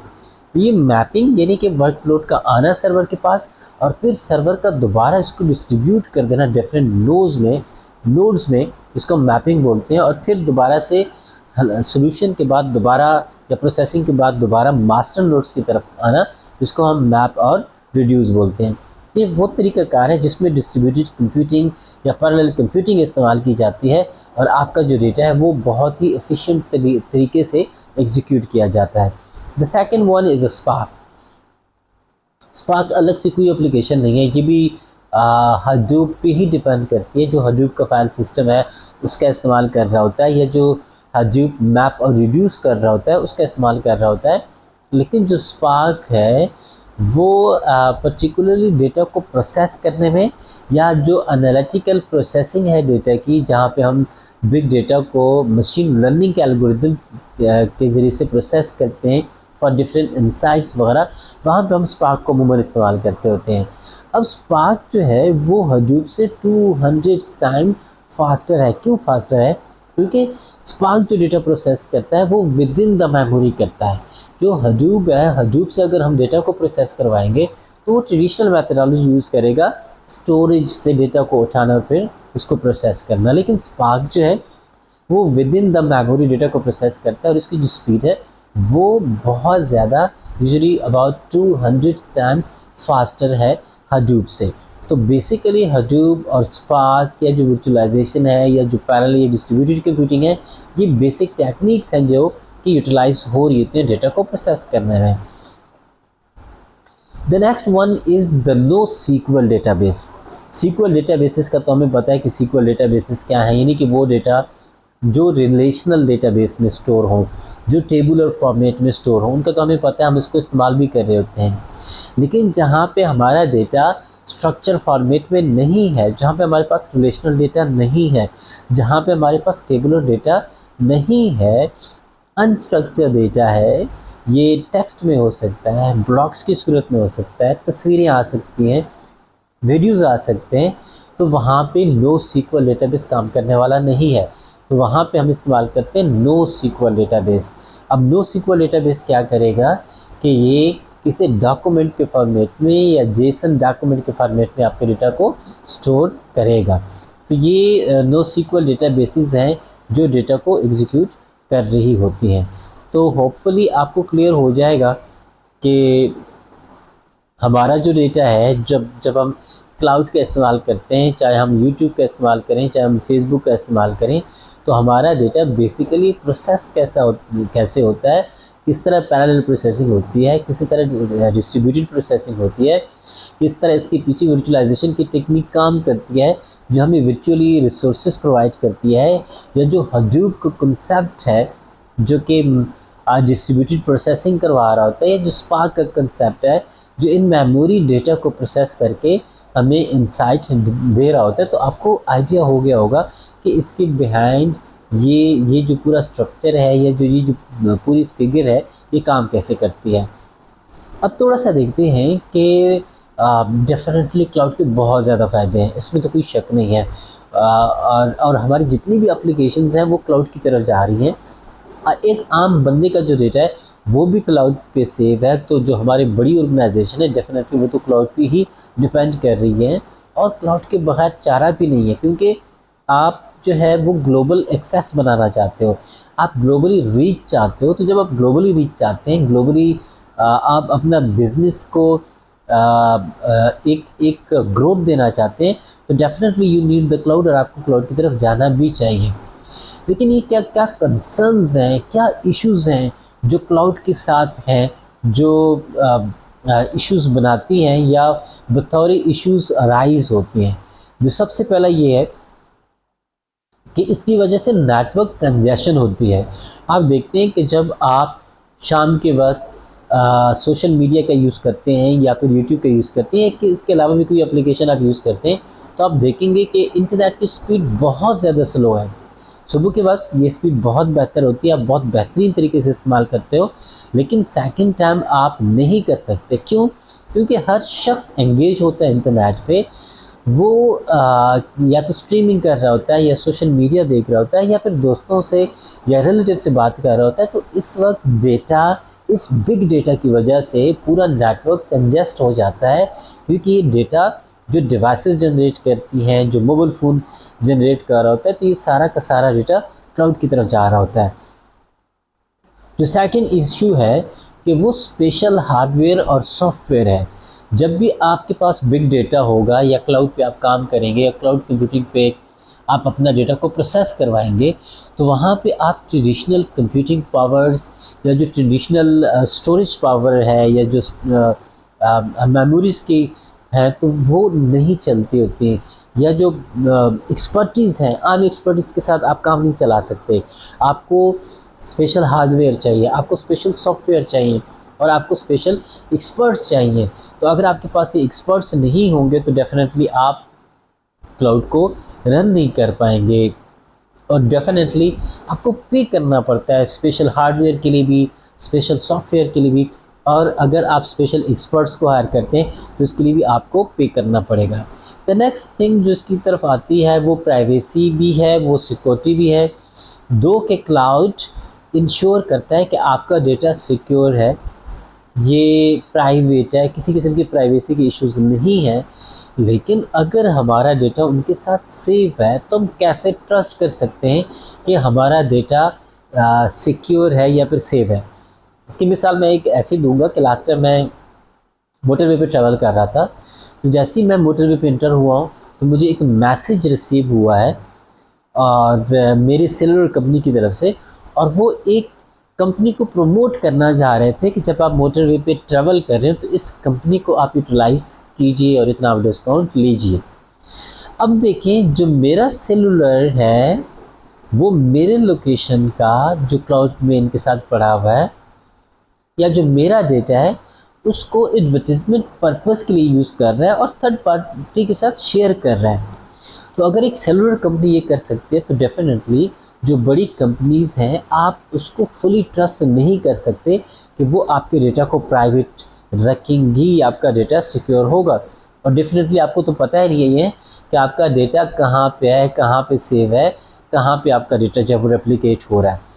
तो ये मैपिंग यानी कि वर्कलोड का आना सर्वर के पास, और फिर सर्वर का दोबारा इसको डिस्ट्रीब्यूट कर देना डिफरेंट नोड्स में, इसको मैपिंग बोलते हैं। और फिर दोबारा से सोल्यूशन के बाद दोबारा या प्रोसेसिंग के बाद दोबारा मास्टर नोड्स की तरफ आना, जिसको हम मैप और रिड्यूस बोलते हैं। ये वो तरीक़ाकार है जिसमें डिस्ट्रीब्यूटेड कंप्यूटिंग या पैरेलल कंप्यूटिंग इस्तेमाल की जाती है, और आपका जो डेटा है वो बहुत ही एफिशिएंट तरीके से एग्जीक्यूट किया जाता है। The second one is a spark. Spark अलग से कोई एप्लीकेशन नहीं है, ये भी हडूप पे ही डिपेंड करती है। जो हडूप का फाइल सिस्टम है उसका इस्तेमाल कर रहा होता है, या जो हडूप मैप और रिड्यूस कर रहा होता है उसका इस्तेमाल कर रहा होता है। लेकिन जो स्पार्क है वो पर्टिकुलरली डेटा को प्रोसेस करने में, या जो एनालिटिकल प्रोसेसिंग है डेटा की, जहाँ पे हम बिग डेटा को मशीन लर्निंग के एल्गोरिदम के ज़रिए से प्रोसेस करते हैं फॉर डिफरेंट इंसाइट्स वगैरह, वहाँ पे हम स्पार्क को अमूमन इस्तेमाल करते होते हैं। अब स्पार्क जो है वो हडूप से 200 टाइम फास्टर है। क्यों फास्टर है? क्योंकि स्पार्क जो डेटा प्रोसेस करता है वो विद इन द मेमोरी करता है। जो हडूप है, हडूप से अगर हम डेटा को प्रोसेस करवाएंगे तो वो ट्रेडिशनल मेथडोलॉजी यूज़ करेगा, स्टोरेज से डेटा को उठाना और फिर उसको प्रोसेस करना। लेकिन स्पार्क जो है वो with in the memory data को प्रोसेस करता है, और उसकी जो स्पीड है वो बहुत ज़्यादा, यूजुअली अबाउट 200 टाइम फास्टर है हडूप से। तो बेसिकली हडूप और स्पार्क या जो वर्चुअलाइजेशन है, या जो पैरेलल या डिस्ट्रीब्यूटेड कंप्यूटिंग है, ये बेसिक टेक्निक्स हैं जो कि यूटिलाइज हो रही होती हैं डेटा को प्रोसेस करने में। The next one is the no SQL database. SQL databases का तो हमें पता है कि सीक्वल डेटाबेसेस क्या है, यानी कि वो डेटा जो रिलेशनल डेटाबेस में स्टोर हो, जो टेबुलर फॉर्मेट में स्टोर हो, उनका तो हमें पता है, हम इसको इस्तेमाल भी कर रहे होते हैं। लेकिन जहाँ पे हमारा डेटा स्ट्रक्चर फॉर्मेट में नहीं है, जहाँ पे हमारे पास रिलेशनल डेटा नहीं है, जहाँ पे हमारे पास टेबुलर डेटा नहीं है, अनस्ट्रक्चर्ड डेटा है, ये टेक्स्ट में हो सकता है, ब्लॉक्स की सूरत में हो सकता है, तस्वीरें आ सकती हैं, वीडियोज़ आ सकते हैं, तो वहाँ पे नो सीक्वल डेटाबेस काम करने वाला नहीं है। तो वहाँ पे हम इस्तेमाल करते हैं नो सीक्वल डेटाबेस। अब नो सीक्वल डेटाबेस क्या करेगा कि ये किसी डॉक्यूमेंट के फॉर्मेट में या जेसन डॉक्यूमेंट के फॉर्मेट में आपके डेटा को स्टोर करेगा। तो ये नो सीक्वल डेटाबेसेस हैं जो डेटा को एग्जीक्यूट कर रही होती हैं। तो होपफुली आपको क्लियर हो जाएगा कि हमारा जो डेटा है, जब हम क्लाउड का इस्तेमाल करते हैं, चाहे हम यूट्यूब का इस्तेमाल करें, चाहे हम फेसबुक का इस्तेमाल करें, तो हमारा डेटा बेसिकली प्रोसेस कैसे होता है, किस तरह पैरेलल प्रोसेसिंग होती है, किस तरह डिस्ट्रीब्यूटेड प्रोसेसिंग होती है, किस तरह इसके पीछे वर्चुअलाइजेशन की टेक्निक काम करती है जो हमें वर्चुअली रिसोर्सेज प्रोवाइड करती है, या जो हडूप का कंसेप्ट है जो कि डिस्ट्रीब्यूटेड प्रोसेसिंग करवा रहा होता है, या जो स्पार्क का कंसेप्ट है जो इन मेमोरी डेटा को प्रोसेस करके हमें इंसाइट दे रहा होता है। तो आपको आइडिया हो गया होगा कि इसके बिहाइंड ये जो पूरा स्ट्रक्चर है, या ये जो पूरी फिगर है, ये काम कैसे करती है। अब थोड़ा सा देखते हैं कि डेफिनेटली क्लाउड के बहुत ज़्यादा फ़ायदे हैं, इसमें तो कोई शक नहीं है। और हमारी जितनी भी एप्लीकेशंस हैं वो क्लाउड की तरफ जा रही हैं। एक आम बंदे का जो डेटा है वो भी क्लाउड पे सेव है। तो जो हमारी बड़ी ऑर्गेनाइजेशन है डेफिनेटली वो तो क्लाउड पे ही डिपेंड कर रही है, और क्लाउड के बगैर चारा भी नहीं है, क्योंकि आप जो है वो ग्लोबल एक्सेस बनाना चाहते हो, आप ग्लोबली रीच चाहते हो। तो जब आप ग्लोबली रीच चाहते हैं, ग्लोबली आप अपना बिज़नेस को एक ग्रोथ देना चाहते हैं, तो definitely you need the cloud, और आपको क्लाउड की तरफ जाना भी चाहिए। लेकिन ये क्या क्या कंसर्न्स हैं, क्या इश्यूज़ हैं जो क्लाउड के साथ हैं, जो इश्यूज़ बनाती हैं या बतौर इश्यूज़ अराइज़ होती हैं। जो सबसे पहला ये है कि इसकी वजह से नेटवर्क कंजेशन होती है। आप देखते हैं कि जब आप शाम के वक्त सोशल मीडिया का यूज़ करते हैं या फिर यूट्यूब का यूज़ करते हैं कि इसके अलावा भी कोई एप्लीकेशन आप यूज़ करते हैं, तो आप देखेंगे कि इंटरनेट की स्पीड बहुत ज़्यादा स्लो है। सुबह के वक्त ये स्पीड बहुत बेहतर होती है, आप बहुत बेहतरीन तरीके से इस्तेमाल करते हो, लेकिन सेकंड टाइम आप नहीं कर सकते। क्यों? क्योंकि हर शख्स एंगेज होता है इंटरनेट पे, वो या तो स्ट्रीमिंग कर रहा होता है या सोशल मीडिया देख रहा होता है या फिर दोस्तों से या रिलेटिव से बात कर रहा होता है। तो इस वक्त डेटा, इस बिग डेटा की वजह से पूरा नेटवर्क कंजेस्ट हो जाता है, क्योंकि ये डेटा जो डिवाइसेस जनरेट करती हैं, जो मोबाइल फ़ोन जनरेट कर रहा होता है, तो ये सारा का सारा डेटा क्लाउड की तरफ जा रहा होता है। जो सेकंड इश्यू है कि वो स्पेशल हार्डवेयर और सॉफ्टवेयर है। जब भी आपके पास बिग डेटा होगा या क्लाउड पे आप काम करेंगे या क्लाउड कंप्यूटिंग पे आप अपना डेटा को प्रोसेस करवाएंगे, तो वहाँ पे आप ट्रेडिशनल कंप्यूटिंग पावर्स या जो ट्रेडिशनल स्टोरेज पावर है या जो मेमोरीज़ की है, तो वो नहीं चलती होती हैं, या जो एक्सपर्टीज़ है, आम एक्सपर्टीज़ के साथ आप काम नहीं चला सकते। आपको स्पेशल हार्डवेयर चाहिए, आपको स्पेशल सॉफ्टवेयर चाहिए और आपको स्पेशल एक्सपर्ट्स चाहिए। तो अगर आपके पास ये एक्सपर्ट्स नहीं होंगे तो डेफ़िनेटली आप क्लाउड को रन नहीं कर पाएंगे, और डेफ़िनेटली आपको पे करना पड़ता है स्पेशल हार्डवेयर के लिए भी, स्पेशल सॉफ्टवेयर के लिए भी, और अगर आप स्पेशल एक्सपर्ट्स को हायर करते हैं तो इसके लिए भी आपको पे करना पड़ेगा। द नेक्स्ट थिंग जो इसकी तरफ आती है वो प्राइवेसी भी है, वो सिक्योरिटी भी है। दो के क्लाउड इंश्योर करता है कि आपका डेटा सिक्योर है, ये प्राइवेट है, किसी किस्म की प्राइवेसी के इश्यूज़ नहीं है, लेकिन अगर हमारा डेटा उनके साथ सेफ है तो हम कैसे ट्रस्ट कर सकते हैं कि हमारा डेटा सिक्योर है या फिर सेफ है। इसकी मिसाल मैं एक ऐसी दूंगा कि लास्ट टाइम मैं मोटरवे पे ट्रैवल कर रहा था, तो जैसे ही मैं मोटरवे पे इंटर हुआ हूँ तो मुझे एक मैसेज रिसीव हुआ है और मेरी सेलुलर कंपनी की तरफ से, और वो एक कंपनी को प्रमोट करना चाह रहे थे कि जब आप मोटरवे पे ट्रैवल कर रहे हैं तो इस कंपनी को आप यूटिलाइज़ कीजिए और इतना आप डिस्काउंट लीजिए। अब देखें, जो मेरा सेलुलर है वो मेरे लोकेशन का जो क्लाउड में इनके साथ पड़ा हुआ है, या जो मेरा डेटा है उसको एडवर्टीजमेंट पर्पस के लिए यूज़ कर रहा है और थर्ड पार्टी के साथ शेयर कर रहा है। तो अगर एक सेलुलर कंपनी ये कर सकती है तो डेफिनेटली जो बड़ी कंपनीज़ हैं आप उसको फुली ट्रस्ट नहीं कर सकते कि वो आपके डेटा को प्राइवेट रखेंगी, आपका डेटा सिक्योर होगा। और डेफिनेटली आपको तो पता ही नहीं है कि आपका डेटा कहाँ पे है, कहाँ पे सेव है, कहाँ पे आपका डेटा जो है वो रेप्लिकेट हो रहा है।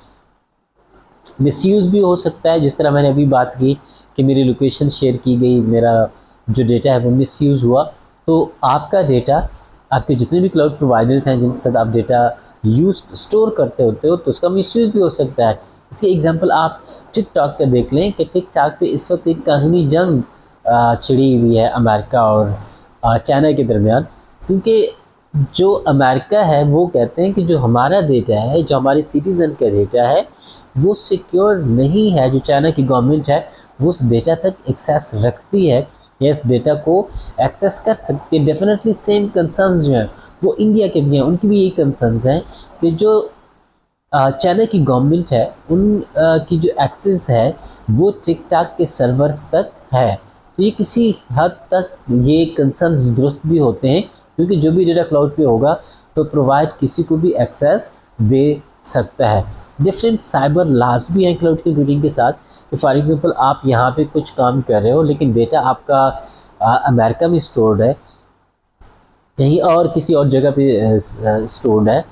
मिसयूज़ भी हो सकता है, जिस तरह मैंने अभी बात की कि मेरी लोकेशन शेयर की गई, मेरा जो डेटा है वो मिसयूज़ हुआ, तो आपका डेटा, आपके जितने भी क्लाउड प्रोवाइडर्स हैं जिनके साथ आप डेटा स्टोर करते होते हो, तो उसका मिसयूज़ भी हो सकता है। इसके एग्जांपल आप टिकटॉक का देख लें कि टिकटॉक पे इस वक्त एक कानूनी जंग छिड़ी हुई है अमेरिका और चाइना के दरमियान, क्योंकि जो अमेरिका है वो कहते हैं कि जो हमारा डेटा है, जो हमारे सिटीज़न का डेटा है वो सिक्योर नहीं है। जो चाइना की गवर्नमेंट है वो उस डेटा तक एक्सेस रखती है या इस डेटा को एक्सेस कर सकती है। डेफिनेटली सेम कंसर्न्स जो हैं वो इंडिया के भी हैं, उनकी भी यही कंसर्न्स हैं कि जो चाइना की गवर्नमेंट है उन की जो एक्सेस है वो टिकटॉक के सर्वर्स तक है। तो ये किसी हद तक ये कंसर्न्स दुरुस्त भी होते हैं, क्योंकि जो भी डेटा क्लाउड पे होगा तो प्रोवाइड किसी को भी एक्सेस दे सकता है। डिफरेंट साइबर लॉज भी हैं क्लाउड कंप्यूटिंग के साथ। तो फॉर एग्जांपल आप यहाँ पे कुछ काम कर रहे हो लेकिन डेटा आपका अमेरिका में स्टोर्ड है, कहीं और किसी और जगह पे स्टोर्ड है,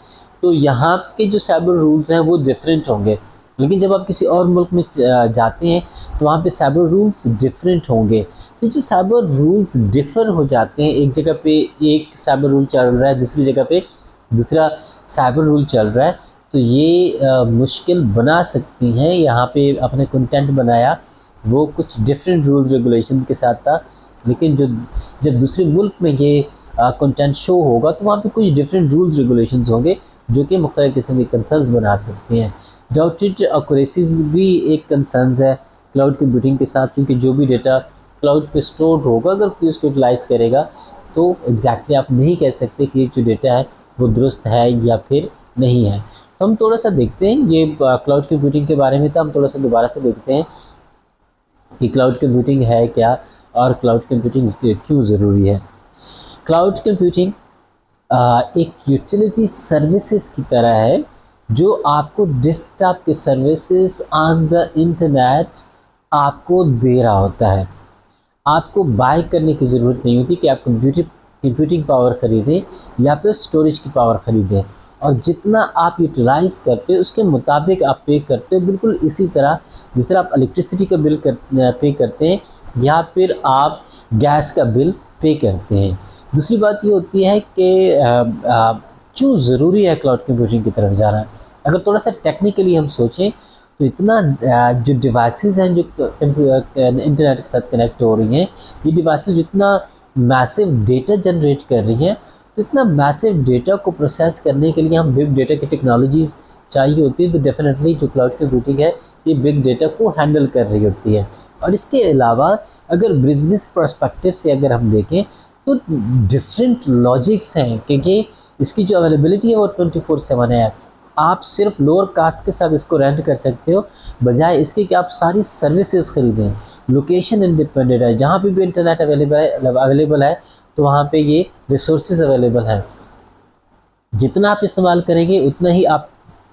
तो यहाँ के जो साइबर रूल्स हैं वो डिफरेंट होंगे। लेकिन जब आप किसी और मुल्क में जाते हैं तो वहाँ पे साइबर रूल्स डिफरेंट होंगे। तो जो साइबर रूल्स डिफ़र हो जाते हैं, एक जगह पे एक साइबर रूल चल रहा है, दूसरी जगह पे दूसरा साइबर रूल चल रहा है, तो ये मुश्किल बना सकती हैं। यहाँ पे अपने कंटेंट बनाया वो कुछ डिफरेंट रूल्स रेगुलेशन के साथ था, लेकिन जब दूसरे मुल्क में ये कंटेंट शो होगा तो वहाँ पे कुछ डिफरेंट रूल्स रेगुलेशंस होंगे जो कि मुख्तलिफ किस्म के कंसर्न्स बना सकती हैं। डाउटेड एक्यूरेसीज भी एक कंसर्न्स है क्लाउड कंप्यूटिंग के साथ, क्योंकि जो भी डेटा क्लाउड पे स्टोर होगा अगर कोई उसको यूटिलाइज़ करेगा तो एग्जैक्टली आप नहीं कह सकते कि जो डेटा है वो दुरुस्त है या फिर नहीं है। तो हम थोड़ा सा देखते हैं, ये क्लाउड कंप्यूटिंग के बारे में था, हम थोड़ा सा दोबारा से देखते हैं कि क्लाउड कंप्यूटिंग है क्या और क्लाउड कंप्यूटिंग क्यों ज़रूरी है। क्लाउड कंप्यूटिंग एक यूटिलिटी सर्विसेज की तरह है जो आपको डेस्कटॉप के सर्विसेज ऑन द इंटरनेट आपको दे रहा होता है। आपको बाय करने की ज़रूरत नहीं होती कि आप कंप्यूटिंग पावर ख़रीदें या फिर स्टोरेज की पावर ख़रीदें, और जितना आप यूटिलाइज़ करते हो उसके मुताबिक आप पे करते हो। बिल्कुल इसी तरह जिस तरह आप इलेक्ट्रिसिटी का बिल पे करते हैं या फिर आप गैस का बिल पे करते हैं। दूसरी बात ये होती है कि क्यों ज़रूरी है क्लाउड कंप्यूटिंग की तरफ जाना। अगर थोड़ा सा टेक्निकली हम सोचें तो इतना जो डिवाइसेस हैं जो इंटरनेट के साथ कनेक्ट हो रही हैं, ये डिवाइसेस जितना मैसिव डेटा जनरेट कर रही हैं, तो इतना मैसिव डेटा को प्रोसेस करने के लिए हम बिग डेटा की टेक्नोलॉजीज़ चाहिए होती है। तो डेफिनेटली जो क्लाउड कंप्यूटिंग है ये बिग डेटा को हैंडल कर रही होती है। और इसके अलावा अगर बिजनेस पर्सपेक्टिव से अगर हम देखें तो डिफरेंट लॉजिक्स हैं, क्योंकि इसकी जो अवेलेबिलिटी है वो 24/7 है। आप सिर्फ लोअर कास्ट के साथ इसको रेंट कर सकते हो, बजाय इसके कि आप सारी सर्विसेज खरीदें। लोकेशन इंडिपेंडेंट है, जहाँ पे भी इंटरनेट अवेलेबल है तो वहाँ पे ये रिसोर्सेज अवेलेबल हैं। जितना आप इस्तेमाल करेंगे उतना ही आप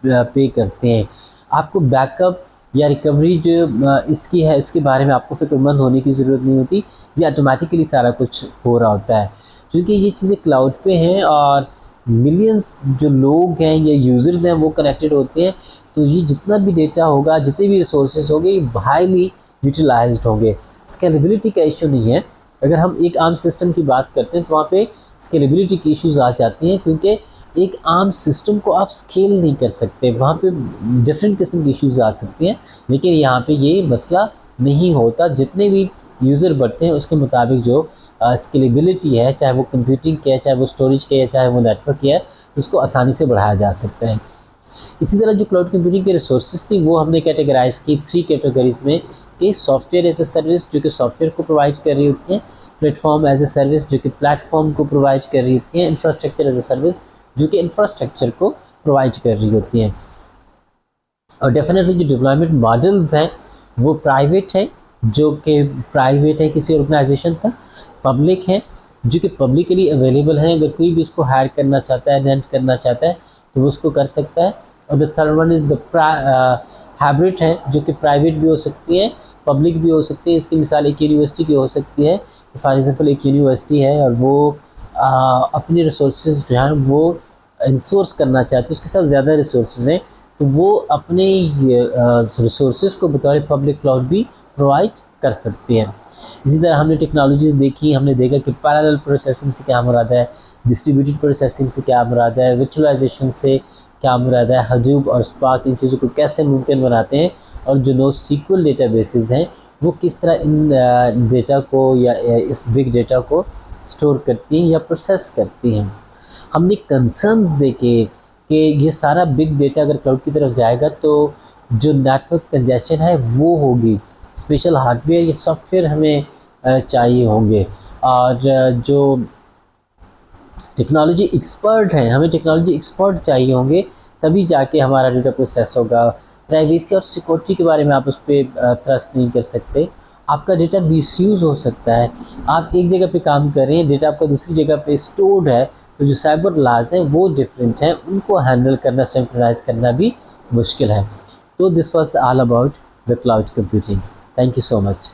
पे करते हैं। आपको बैकअप या रिकवरी जो इसकी है इसके बारे में आपको फिक्रमंद होने की ज़रूरत नहीं होती, ये ऑटोमेटिकली सारा कुछ हो रहा होता है। क्योंकि ये चीज़ें क्लाउड पे हैं और मिलियंस जो लोग हैं या यूज़र्स हैं वो कनेक्टेड होते हैं, तो ये जितना भी डेटा होगा, जितने भी रिसोर्सेज होंगे, ये हाईली यूटिलाइज्ड होंगे। स्केलेबिलिटी का इशू नहीं है। अगर हम एक आम सिस्टम की बात करते हैं तो वहाँ पे स्केलेबिलिटी की इश्यूज आ जाती हैं, क्योंकि एक आम सिस्टम को आप स्केल नहीं कर सकते, वहाँ पे डिफरेंट किस्म की इश्यूज आ सकती हैं। लेकिन यहाँ पे ये मसला नहीं होता। जितने भी यूज़र बढ़ते हैं उसके मुताबिक जो स्केलेबिलिटी है, चाहे वो कंप्यूटिंग की है, चाहे वो स्टोरेज की है, चाहे वो नेटवर्क की है, उसको आसानी से बढ़ाया जा सकता है। इसी तरह जो क्लाउड कंप्यूटिंग के रिसोर्सेज थी वो हमने कैटेगराइज की 3 कैटेगरीज में, कि सॉफ्टवेयर एज ए सर्विस जो कि सॉफ्टवेयर को प्रोवाइड कर रही होती हैं, प्लेटफॉर्म एज ए सर्विस जो कि प्लेटफॉर्म को प्रोवाइड कर रही होती हैं, इंफ्रास्ट्रक्चर एज ए सर्विस जो कि इंफ्रास्ट्रक्चर को प्रोवाइड कर रही होती हैं। और डेफिनेटली जो डिप्लॉयमेंट मॉडल्स हैं वो प्राइवेट हैं, जो कि प्राइवेट है किसी ऑर्गेनाइजेशन तक, पब्लिक है जो कि पब्लिकली अवेलेबल हैं। अगर कोई भी इसको हायर करना चाहता है, रेंट करना चाहता है तो वो उसको कर सकता है। और the third one is the hybrid है, जो कि प्राइवेट भी हो सकती है, पब्लिक भी हो सकती है। इसकी मिसाल एक यूनिवर्सिटी की हो सकती है। फॉर एग्जांपल एक यूनिवर्सिटी है और वो अपने रिसोर्सेज जो हैं वो इंसोर्स करना चाहती है, उसके साथ ज़्यादा रिसोर्सेज हैं, तो वो अपने रिसोर्सेज को बतौर पब्लिक क्लाउड भी प्रोवाइड कर सकती है। इसी तरह हमने टेक्नोलॉजीज़ देखी, हमने देखा कि पैरेलल प्रोसेसिंग से क्या मुराद है, डिस्ट्रीब्यूटेड प्रोसेसिंग से क्या मुराद है, वर्चुअलाइजेशन से क्या मुराद है, हडूप और स्पार्क इन चीज़ों को कैसे मुमकिन बनाते हैं, और जो NoSQL डेटाबेसेस हैं वो किस तरह इन डेटा को या इस बिग डेटा को स्टोर करती हैं या प्रोसेस करती हैं। हमने कंसर्न्स देखे कि ये सारा बिग डेटा अगर क्लाउड की तरफ जाएगा तो जो नेटवर्क कंजेशन है वो होगी, स्पेशल हार्डवेयर या सॉफ्टवेयर हमें चाहिए होंगे, और जो टेक्नोलॉजी एक्सपर्ट हैं, हमें टेक्नोलॉजी एक्सपर्ट चाहिए होंगे, तभी जाके हमारा डेटा प्रोसेस होगा। प्राइवेसी और सिक्योरिटी के बारे में आप उस पर ट्रस्ट नहीं कर सकते। आपका डेटा मिसयूज़ हो सकता है। आप एक जगह पे काम कर रहे हैं, डेटा आपका दूसरी जगह पे स्टोर्ड है, तो जो साइबर लॉज हैं वो डिफरेंट हैं, उनको हैंडल करना, सिंक्रोनाइज करना भी मुश्किल है। तो this was all about the cloud computing. Thank you so much.